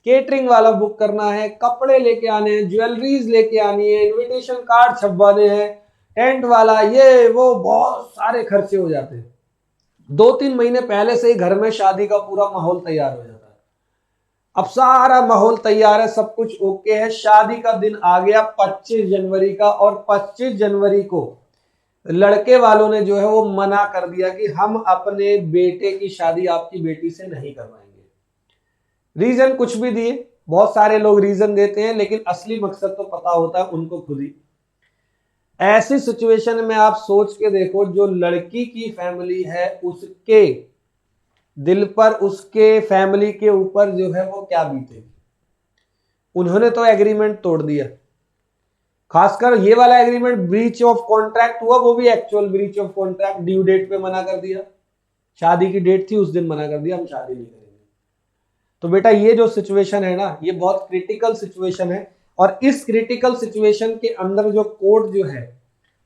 केटरिंग वाला बुक करना है, कपड़े लेके आने हैं, ज्वेलरीज लेके आनी है, इनविटेशन कार्ड छपवाने हैं, टेंट वाला, ये वो, बहुत सारे खर्चे हो जाते हैं। 2-3 महीने पहले से ही घर में शादी का पूरा माहौल तैयार हो जाता है। अब सारा माहौल तैयार है, सब कुछ ओके है, शादी का दिन आ गया 25 जनवरी का, और 25 जनवरी को लड़के वालों ने जो है वो मना कर दिया कि हम अपने बेटे की शादी आपकी बेटी से नहीं करवाएंगे। रीजन कुछ भी दिए, बहुत सारे लोग रीजन देते हैं, लेकिन असली मकसद तो पता होता है उनको खुद ही। ऐसी सिचुएशन में आप सोच के देखो, जो लड़की की फैमिली है उसके दिल पर, उसके फैमिली के ऊपर जो है वो क्या बीतेगी। उन्होंने तो एग्रीमेंट तोड़ दिया, खासकर ये वाला एग्रीमेंट ब्रीच ऑफ कॉन्ट्रैक्ट हुआ, वो भी actual breach of contract. Due date पे मना कर दिया, शादी की डेट थी उस दिन मना कर दिया, हम शादी नहीं करेंगे। तो बेटा ये जो सिचुएशन है ना, ये बहुत क्रिटिकल सिचुएशन है, और इस क्रिटिकल सिचुएशन के अंदर जो कोर्ट जो है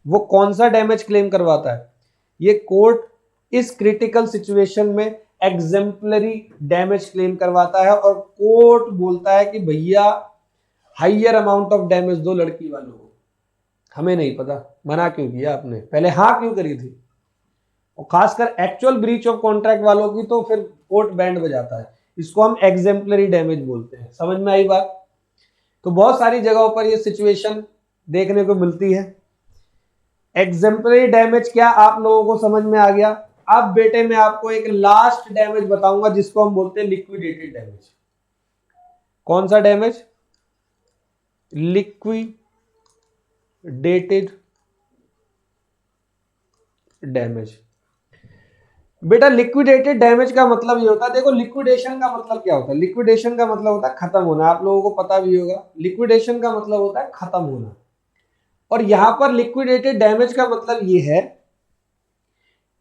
वो कौन सा डैमेज क्लेम करवाता है? ये कोर्ट इस क्रिटिकल सिचुएशन में एग्जेम्पलरी डैमेज क्लेम करवाता है, और कोर्ट बोलता है कि भैया हाइयर अमाउंट ऑफ डैमेज दो लड़की वालों को। हमें नहीं पता मना क्यों किया आपने, पहले हाँ क्यों करी थी। और खासकर एक्चुअल ब्रीच ऑफ कॉन्ट्रैक्ट वालों की तो फिर कोर्ट बैंड बजाता है, इसको हम एग्जेम्पलरी डैमेज बोलते हैं। समझ में आई बात? तो बहुत सारी जगहों पर ये सिचुएशन देखने को मिलती है। एग्जेम्पलरी डैमेज क्या आप लोगों को समझ में आ गया? अब बेटे मैं आपको एक लास्ट डैमेज बताऊंगा जिसको हम बोलते हैं लिक्विडेटेड डैमेज। कौन सा डैमेज? Liquidated damage. बेटा लिक्विडेटेड डैमेज का मतलब ये होता है, देखो लिक्विडेशन का मतलब क्या होता है? लिक्विडेशन का मतलब होता है खत्म होना, आप लोगों को पता भी होगा। लिक्विडेशन का मतलब होता है खत्म होना, और यहां पर लिक्विडेटेड डैमेज का मतलब ये है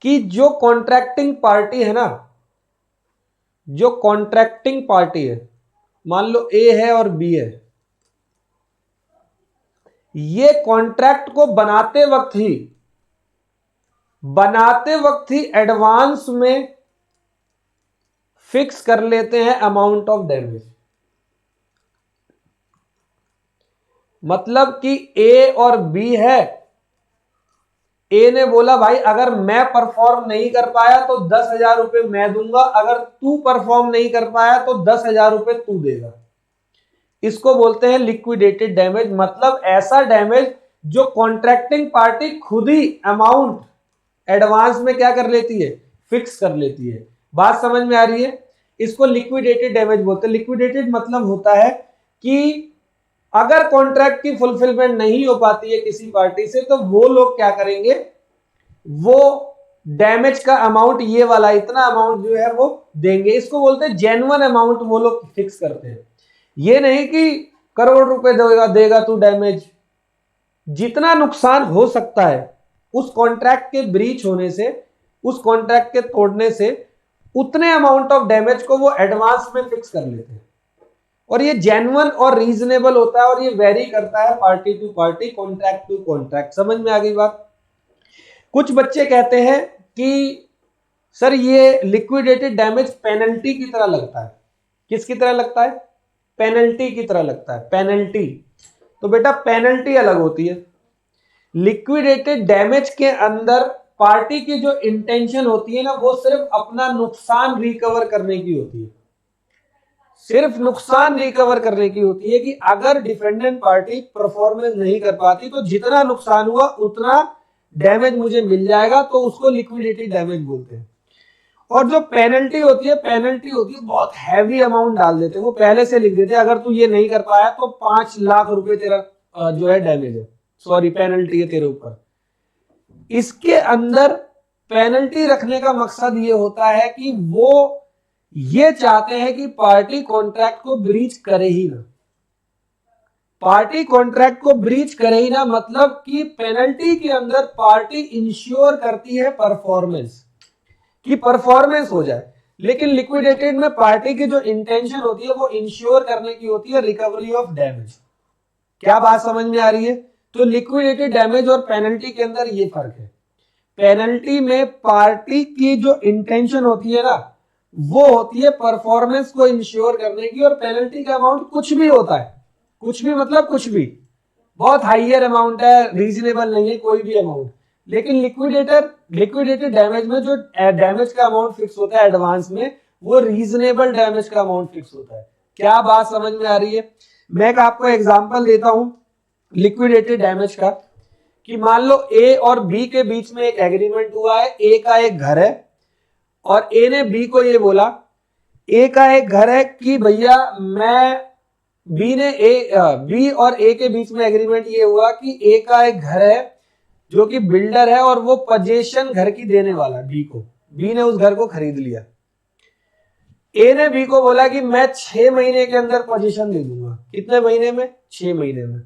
कि जो कॉन्ट्रैक्टिंग पार्टी है ना, जो कॉन्ट्रैक्टिंग पार्टी है, मान लो ए है और बी है, ये कॉन्ट्रैक्ट को बनाते वक्त ही एडवांस में फिक्स कर लेते हैं अमाउंट ऑफ डैमेज। मतलब कि ए और बी है, ए ने बोला भाई अगर मैं परफॉर्म नहीं कर पाया तो 10,000 रुपए मैं दूंगा, अगर तू परफॉर्म नहीं कर पाया तो 10,000 रुपए तू देगा। इसको बोलते हैं लिक्विडेटेड डैमेज। मतलब ऐसा डैमेज जो कॉन्ट्रैक्टिंग पार्टी खुद ही अमाउंट एडवांस में क्या कर लेती है, फिक्स कर लेती है। बात समझ में आ रही है? इसको लिक्विडेटेड डैमेज बोलते हैं। लिक्विडेटेड मतलब होता है कि अगर कॉन्ट्रैक्ट की फुलफिलमेंट नहीं हो पाती है किसी पार्टी से तो वो लोग क्या करेंगे, वो डैमेज का अमाउंट ये वाला इतना अमाउंट जो है वो देंगे। इसको बोलते हैं जेन्युइन अमाउंट वो लोग फिक्स करते हैं। ये नहीं कि करोड़ रुपए देगा तू डैमेज, जितना नुकसान हो सकता है उस कॉन्ट्रैक्ट के ब्रीच होने से, उस कॉन्ट्रैक्ट के तोड़ने से, उतने अमाउंट ऑफ डैमेज को वो एडवांस में फिक्स कर लेते हैं। और ये जेन्युइन और रीजनेबल होता है और ये वेरी करता है party to party, contract to contract. समझ में आ गई बात? कुछ बच्चे कहते हैं कि सर ये लिक्विडेटेड डैमेज पेनल्टी की तरह लगता है। किसकी तरह लगता है? पेनल्टी की तरह लगता है। पेनल्टी तो बेटा पेनल्टी अलग होती है। लिक्विडेटेड डैमेज के अंदर पार्टी की जो इंटेंशन होती है ना, वो सिर्फ अपना नुकसान रिकवर करने की होती है। सिर्फ नुकसान रिकवर करने की होती है कि अगर डिफेंडेंट पार्टी परफॉर्मेंस नहीं कर पाती तो जितना नुकसान हुआ उतना डैमेज मुझे मिल जाएगा, तो उसको लिक्विडेटेड डैमेज बोलते हैं। और जो पेनल्टी होती है बहुत हैवी अमाउंट डाल देते हैं। वो पहले से लिख देते हैं अगर तू ये नहीं कर पाया तो 5 लाख रुपए तेरा जो है डैमेज है, सॉरी पेनल्टी है तेरे ऊपर। इसके अंदर पेनल्टी रखने का मकसद ये होता है कि वो ये चाहते हैं कि पार्टी कॉन्ट्रैक्ट को ब्रीच करे ही ना। पार्टी कॉन्ट्रैक्ट को ब्रीच करे ही ना मतलब कि पेनल्टी के अंदर पार्टी इंश्योर करती है परफॉर्मेंस, कि परफॉर्मेंस हो जाए। लेकिन लिक्विडेटेड में पार्टी की जो इंटेंशन होती है वो इंश्योर करने की होती है रिकवरी ऑफ डैमेज। क्या बात समझ में आ रही है? तो लिक्विडेटेड डैमेज और पेनल्टी के अंदर ये फर्क है। पेनल्टी में पार्टी की जो इंटेंशन होती है ना, वो होती है परफॉर्मेंस को इंश्योर करने की, और पेनल्टी का अमाउंट कुछ भी होता है। कुछ भी मतलब कुछ भी, बहुत हाइयर अमाउंट है, रीजनेबल नहीं है कोई भी अमाउंट। लेकिन लिक्विडेटेड डैमेज में जो डैमेज का अमाउंट फिक्स होता है एडवांस में, वो रीजनेबल डैमेज का अमाउंट फिक्स होता है। क्या बात समझ में आ रही है? मैं आपको एग्जांपल देता हूं लिक्विडेटेड डैमेज का, कि मान लो ए और बी के बीच में एक एग्रीमेंट हुआ है। ए का एक घर है और ए ने बी को ये बोला, ए का एक घर है कि भैया मैं, बी और ए के बीच में एग्रीमेंट ये हुआ कि ए का एक घर है जो कि बिल्डर है और वो पोजीशन घर की देने वाला बी को। बी ने उस घर को खरीद लिया। ए ने बी को बोला कि मैं 6 महीने के अंदर पोजीशन दे दूंगा। कितने महीने में? 6 महीने में।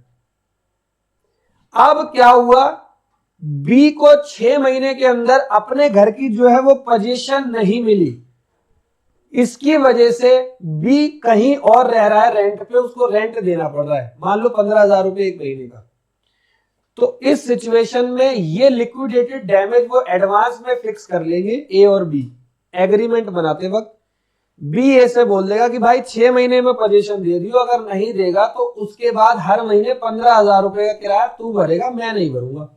अब क्या हुआ, बी को 6 महीने के अंदर अपने घर की जो है वो पोजीशन नहीं मिली। इसकी वजह से बी कहीं और रह रहा है रेंट पे, उसको रेंट देना पड़ रहा है, मान लो 15,000 रुपए एक महीने का। तो इस सिचुएशन में ये लिक्विडेटेड डैमेज वो एडवांस में फिक्स कर लेंगे ए और बी। एग्रीमेंट बनाते वक्त बी ए से बोल देगा कि भाई 6 महीने में पोजीशन दे दियो, अगर नहीं देगा तो उसके बाद हर महीने 15,000 रुपए का किराया तू भरेगा, मैं नहीं भरूंगा।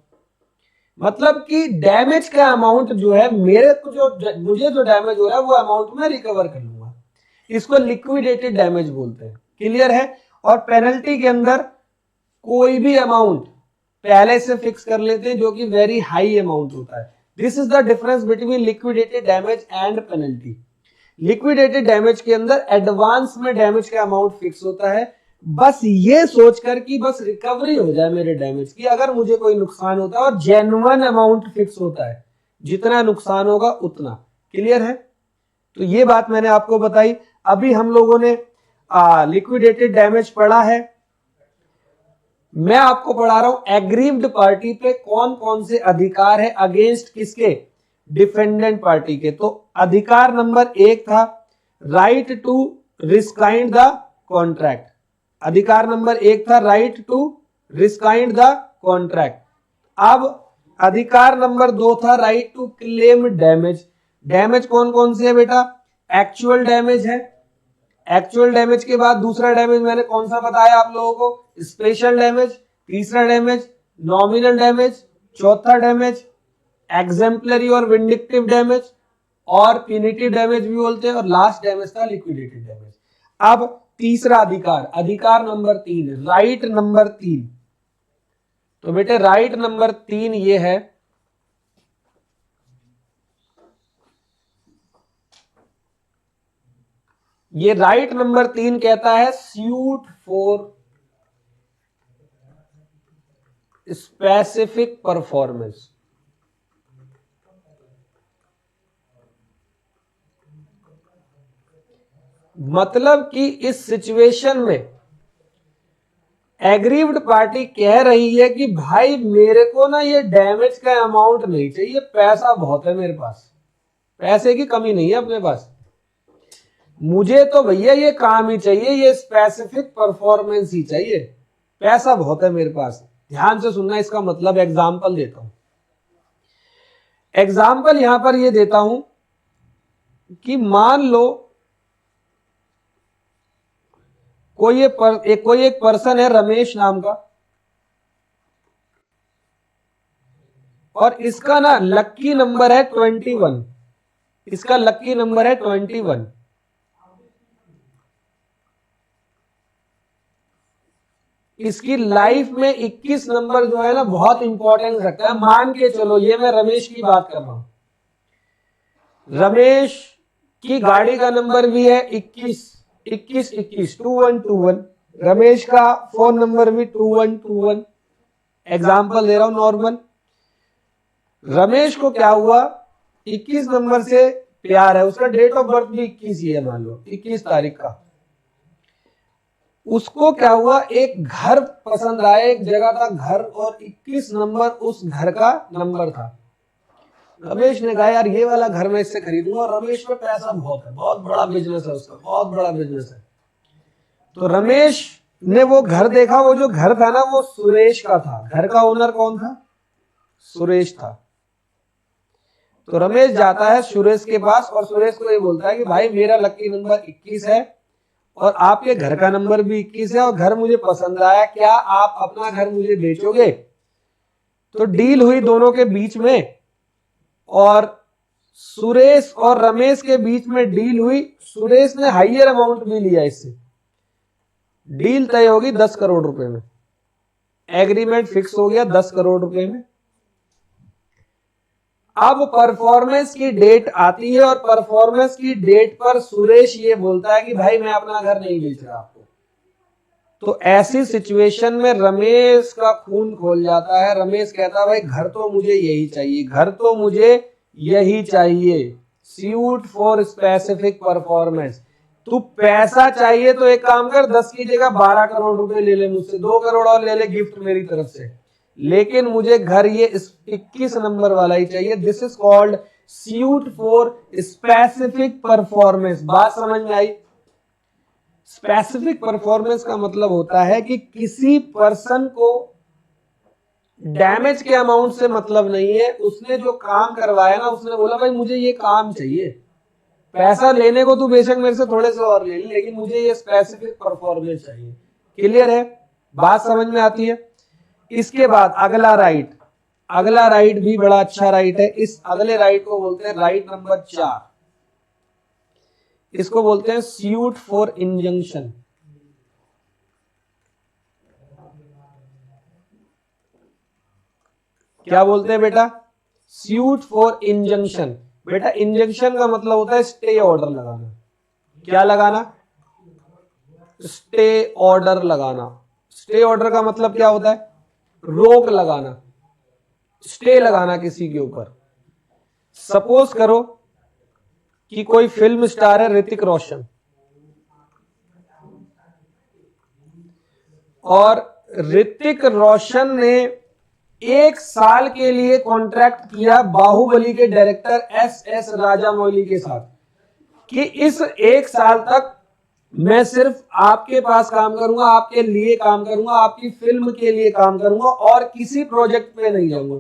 मतलब कि डैमेज का अमाउंट जो है मुझे जो डैमेज हो रहा है वो अमाउंट में रिकवर कर लूंगा। इसको लिक्विडेटेड डैमेज बोलते हैं। क्लियर है? और पेनल्टी के अंदर कोई भी अमाउंट पहले से फिक्स कर लेते हैं जो कि वेरी हाई अमाउंट होता है। This is the difference between liquidated damage and penalty. Liquidated damage के अंदर एडवांस में डैमेज का अमाउंट फिक्स होता है, बस ये सोचकर कि बस रिकवरी हो जाए मेरे डैमेज की, अगर मुझे कोई नुकसान होता है, और जेन्युइन अमाउंट फिक्स होता है, जितना नुकसान होगा उतना। क्लियर है? तो ये बात मैंने आपको बताई। अभी हम लोगों ने लिक्विडेटेड डैमेज पढ़ा है। मैं आपको पढ़ा रहा हूं एग्रीव्ड पार्टी पे कौन कौन से अधिकार है अगेंस्ट किसके? डिफेंडेंट पार्टी के। तो अधिकार नंबर 1 था right to rescind the contract. अधिकार नंबर 1 था right to rescind the contract. अब अधिकार नंबर 2 था right to claim damage. Damage कौन कौन से है बेटा? एक्चुअल डैमेज है, एक्चुअल डैमेज के बाद दूसरा डैमेज मैंने कौन सा बताया आप लोगों को? Special damage. तीसरा डैमेज नॉमिनल डैमेज। चौथा डैमेज एग्जेम्पलरी और विंडिक्टिव डैमेज और प्यूनिटिव डैमेज भी बोलते हैं, और लास्ट डैमेज था लिक्विडेटेड डैमेज। अब तीसरा अधिकार, अधिकार नंबर 3, राइट नंबर 3। तो बेटे राइट नंबर 3 ये है, ये राइट नंबर 3 कहता है सूट फॉर स्पेसिफिक परफॉर्मेंस। मतलब कि इस सिचुएशन में एग्रीव्ड पार्टी कह रही है कि भाई मेरे को ना ये डैमेज का अमाउंट नहीं चाहिए, पैसा बहुत है मेरे पास, पैसे की कमी नहीं है अपने पास, मुझे तो भैया ये काम ही चाहिए, ये स्पेसिफिक परफॉर्मेंस ही चाहिए, पैसा बहुत है मेरे पास। ध्यान से सुनना, इसका मतलब एग्जाम्पल देता हूं। एग्जाम्पल यहां पर ये देता हूं कि मान लो कोई एक पर्सन है रमेश नाम का, और इसका ना लक्की नंबर है 21, इसका लक्की नंबर है 21। इसकी लाइफ में 21 नंबर जो है ना बहुत इंपॉर्टेंस रखता है। मान के चलो, ये मैं रमेश की बात कर रहा हूं, रमेश की गाड़ी का नंबर भी है 21 21 21 2121, रमेश का फोन नंबर भी 2121। एग्जाम्पल दे रहा हूं नॉर्मल। रमेश को क्या हुआ, 21 नंबर से प्यार है, उसका डेट ऑफ बर्थ भी 21 ही है, मान लो 21 तारीख का। उसको क्या हुआ, एक घर पसंद आया, एक जगह का घर, और 21 नंबर उस घर का नंबर था। रमेश ने कहा यार ये वाला घर मैं इससे खरीदूंगा, और रमेश पे पैसा बहुत है, बहुत बड़ा बिजनेस है उसका, बहुत बड़ा बिजनेस है। तो रमेश ने वो घर देखा, वो जो घर था ना वो सुरेश का था। घर का ओनर कौन था? सुरेश था। तो रमेश जाता है सुरेश के पास और सुरेश को ये बोलता है कि भाई मेरा लकी नंबर 21 है और आपके घर का नंबर भी 21 है और घर मुझे पसंद आया, क्या आप अपना घर मुझे बेचोगे? तो डील हुई दोनों के बीच में, और सुरेश और रमेश के बीच में डील हुई। सुरेश ने हाइयर अमाउंट भी लिया, इससे डील तय होगी 10 करोड़ रुपए में, एग्रीमेंट फिक्स हो गया 10 करोड़ रुपए में। अब परफॉर्मेंस की डेट आती है और परफॉर्मेंस की डेट पर सुरेश ये बोलता है कि भाई मैं अपना घर नहीं बेच रहा आपको। तो ऐसी सिचुएशन में रमेश का खून खोल जाता है। रमेश कहता है भाई घर तो मुझे यही चाहिए, घर तो मुझे यही चाहिए, सूट फॉर स्पेसिफिक परफॉर्मेंस। तू पैसा चाहिए तो एक काम कर, 10 की जगह 12 करोड़ रुपए ले ले मुझसे, 2 करोड़ और ले ले गिफ्ट मेरी तरफ से, लेकिन मुझे घर ये 21 नंबर वाला ही चाहिए। This is called suit for specific performance. बात समझ में आई? स्पेसिफिक परफॉर्मेंस का मतलब होता है कि किसी पर्सन को डैमेज के अमाउंट से मतलब नहीं है, उसने जो काम करवाया ना, उसने बोला भाई मुझे ये काम चाहिए, पैसा लेने को तू बेशक मेरे से थोड़े से और ले, लेकिन मुझे ये स्पेसिफिक परफॉर्मेंस चाहिए। क्लियर है? बात समझ में आती है? इसके बाद अगला राइट, अगला राइट भी बड़ा अच्छा राइट है। इस अगले राइट को बोलते हैं राइट नंबर 4, इसको बोलते हैं सूट फॉर इंजंक्शन। क्या बोलते हैं बेटा? Suit for injunction. बेटा इंजंक्शन का मतलब होता है स्टे ऑर्डर लगाना। क्या लगाना? स्टे ऑर्डर लगाना। स्टे ऑर्डर का मतलब क्या होता है? रोक लगाना, स्टे लगाना किसी के ऊपर। सपोज करो कि कोई फिल्म स्टार है ऋतिक रोशन, और ऋतिक रोशन ने 1 साल के लिए कॉन्ट्रैक्ट किया बाहुबली के डायरेक्टर एस राजामौली के साथ कि इस 1 साल तक मैं सिर्फ आपके पास काम करूंगा, आपके लिए काम करूंगा, आपकी फिल्म के लिए काम करूंगा और किसी प्रोजेक्ट पे नहीं जाऊंगा।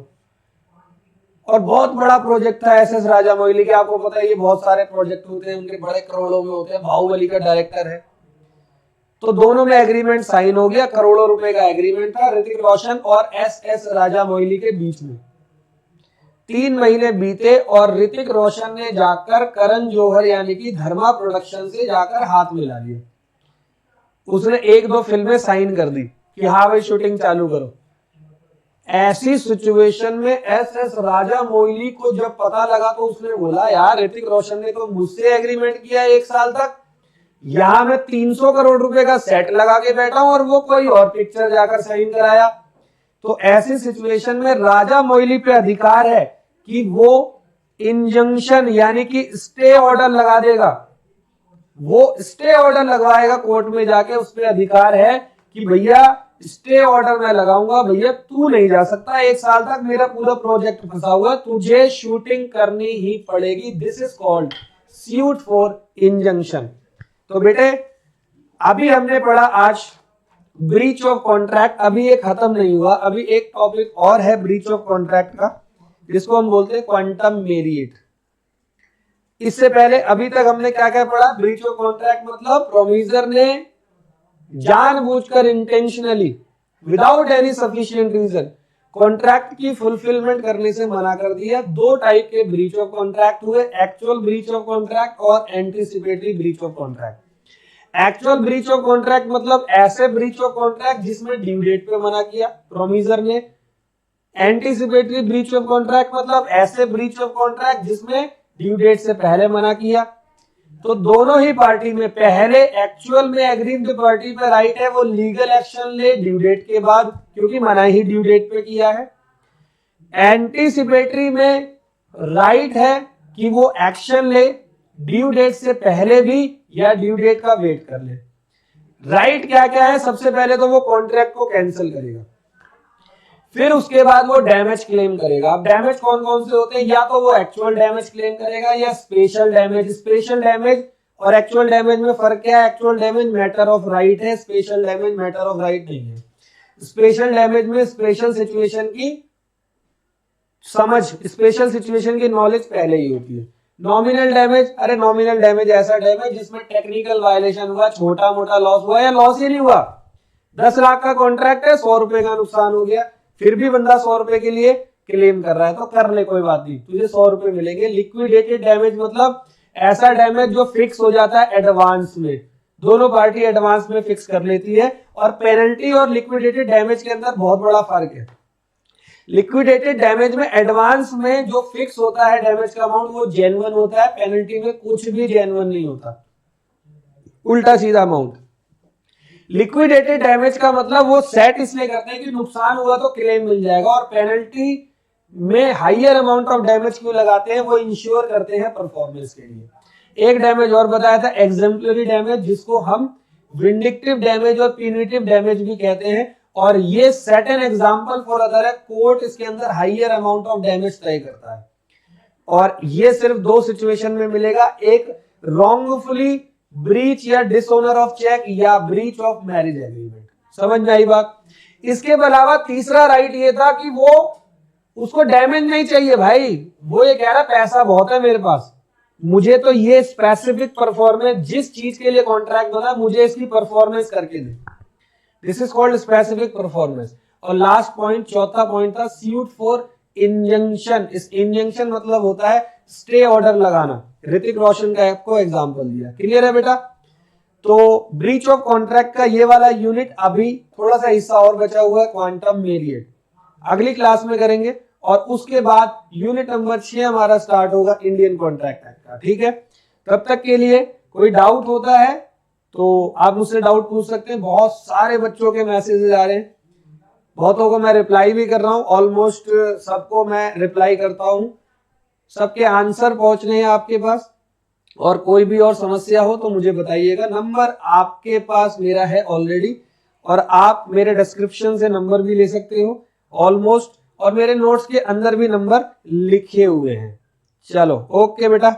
और बहुत बड़ा प्रोजेक्ट था एसएस राजामौली के, आपको पता है ये बहुत सारे प्रोजेक्ट होते हैं उनके, बड़े करोड़ों में होते हैं। बाहुबली का डायरेक्टर है, तो दोनों में एग्रीमेंट साइन हो गया, करोड़ों रुपए का एग्रीमेंट था ऋतिक रोशन और एसएस राजामौली के बीच में। 3 महीने बीते और ऋतिक रोशन ने जाकर करण जौहर यानी कि धर्मा प्रोडक्शन से जाकर हाथ मिला लिया। उसने 1-2 फिल्में साइन कर दी कि हाँ भाई शूटिंग चालू करो। ऐसी सिचुएशन में एसएस राजामौली को जब पता लगा तो उसने बोला यार ऋतिक रोशन ने तो मुझसे एग्रीमेंट किया 1 साल तक, यहां मैं 300 करोड़ रुपए का सेट लगा के बैठा हूं और वो कोई और पिक्चर जाकर साइन कराया। तो ऐसी सिचुएशन में राजामौली पे अधिकार है कि वो इंजंक्शन यानी कि स्टे ऑर्डर लगा देगा, वो स्टे ऑर्डर लगवाएगा कोर्ट में जाके। उस पर अधिकार है कि भैया स्टे ऑर्डर मैं लगाऊंगा, भैया तू नहीं जा सकता 1 साल तक, मेरा पूरा प्रोजेक्ट फंसा हुआ, तुझे शूटिंग करनी ही पड़ेगी। This is called suit for injunction. तो बेटे अभी हमने पढ़ा आज ब्रीच ऑफ कॉन्ट्रैक्ट, अभी ये खत्म नहीं हुआ, अभी एक टॉपिक और है ब्रीच ऑफ कॉन्ट्रैक्ट का, जिसको हम बोलते हैं क्वांटम मेरिट। इससे पहले अभी तक हमने क्या क्या पढ़ा? ब्रीच ऑफ कॉन्ट्रैक्ट मतलब प्रोमिसर ने जानबूझकर intentionally without any sufficient reason contract की फुलफिलमेंट करने से मना कर दिया। 2 टाइप के ब्रीच ऑफ कॉन्ट्रैक्ट हुए, एक्चुअल ब्रीच ऑफ कॉन्ट्रैक्ट और anticipatory breach of contract. Actual breach of contract मतलब ऐसे ब्रीच ऑफ कॉन्ट्रैक्ट जिसमें ड्यू डेट पे मना किया प्रोमिसर ने। एंटीसिपेटरी ब्रीच ऑफ कॉन्ट्रैक्ट मतलब ऐसे ब्रीच ऑफ कॉन्ट्रैक्ट जिसमें ड्यू डेट से पहले मना किया। तो दोनों ही पार्टी में पहले एक्चुअल में एग्रीड पार्टी पे राइट है वो लीगल एक्शन ले ड्यू डेट के बाद, क्योंकि मना ही ड्यू डेट पे किया है। एंटीसिपेटरी में राइट है कि वो एक्शन ले ड्यू डेट से पहले भी या ड्यू डेट का वेट कर ले। राइट क्या क्या है? सबसे पहले तो वो कॉन्ट्रैक्ट को कैंसिल करेगा, फिर उसके बाद वो डैमेज क्लेम करेगा। अब डैमेज कौन कौन से होते हैं? या तो वो एक्चुअल डैमेज क्लेम करेगा या स्पेशल डैमेज। स्पेशल डैमेज और एक्चुअल डैमेज में फर्क क्या है? Actual damage matter of right है, special damage matter of right नहीं है। स्पेशल डैमेज में स्पेशल सिचुएशन की समझ, स्पेशल सिचुएशन की नॉलेज पहले ही होती है। नॉमिनल डैमेज, अरे नॉमिनल डैमेज ऐसा डैमेज जिसमें टेक्निकल वायलेशन हुआ, छोटा मोटा लॉस हुआ या लॉस ही नहीं हुआ। 10 लाख का कॉन्ट्रैक्ट है, 100 रुपए का नुकसान हो गया, फिर भी बंदा 100 रुपए के लिए क्लेम कर रहा है, तो कर ले कोई बात नहीं, तुझे 100 रुपए मिलेंगे। लिक्विडेटेड डैमेज मतलब ऐसा डैमेज जो फिक्स हो जाता है एडवांस में, दोनों पार्टी एडवांस में फिक्स कर लेती है। और पेनल्टी और लिक्विडेटेड डैमेज के अंदर बहुत बड़ा फर्क है। लिक्विडेटेड डैमेज में एडवांस में जो फिक्स होता है डैमेज का अमाउंट वो जेन्युइन होता है, पेनल्टी में कुछ भी जेन्युइन नहीं होता, उल्टा सीधा अमाउंट। लिक्विडेटेड डैमेज का मतलब वो सेट इसलिए करते हैं कि नुकसान हुआ तो क्लेम मिल जाएगा, और पेनल्टी में हाईयर अमाउंट ऑफ डैमेज क्यों लगाते हैं? वो इंश्योर करते हैं परफॉर्मेंस के लिए। एक डैमेज और बताया था एग्जेम्पलरी डैमेज, जिसको हम विंडिक्टिव डैमेज और प्यूनिटिव डैमेज भी कहते हैं, और ये set an example for other है। कोर्ट इसके अंदर हाईयर अमाउंट ऑफ डैमेज तय करता है, और ये सिर्फ 2 सिचुएशन में मिलेगा, एक रॉन्गफुली ब्रीच या डिसऑनर ऑफ चेक या ब्रीच ऑफ मैरिज एग्रीमेंट। समझ में आई बात? इसके अलावा तीसरा राइट ये था कि वो उसको डैमेज नहीं चाहिए भाई, वो ये कह रहा पैसा बहुत है मेरे पास, मुझे तो ये स्पेसिफिक परफॉर्मेंस, जिस चीज के लिए कॉन्ट्रैक्ट बना मुझे इसकी परफॉर्मेंस करके दे, this is called specific performance. और लास्ट पॉइंट, चौथा पॉइंट था सूट फॉर इंजंक्शन। इस इंजंक्शन मतलब होता है स्टे ऑर्डर लगाना। ऋतिक रोशन का आपको एग्जांपल दिया, क्लियर है बेटा? तो ब्रीच ऑफ कॉन्ट्रैक्ट का ये वाला यूनिट, अभी थोड़ा सा हिस्सा और बचा हुआ है, क्वांटम मेरिट, अगली क्लास में करेंगे। और उसके बाद यूनिट नंबर 6 हमारा स्टार्ट होगा इंडियन कॉन्ट्रैक्ट एक्ट का, ठीक है? तब तक के लिए कोई डाउट होता है तो आप मुझसे डाउट पूछ सकते हैं। बहुत सारे बच्चों के मैसेजेस आ रहे हैं, बहुतों को मैं रिप्लाई भी कर रहा हूं, ऑलमोस्ट सबको मैं रिप्लाई करता हूं, सबके आंसर पहुंच रहे हैं आपके पास। और कोई भी और समस्या हो तो मुझे बताइएगा। नंबर आपके पास मेरा है ऑलरेडी, और आप मेरे डिस्क्रिप्शन से नंबर भी ले सकते हो ऑलमोस्ट, और मेरे नोट्स के अंदर भी नंबर लिखे हुए हैं। चलो ओके बेटा।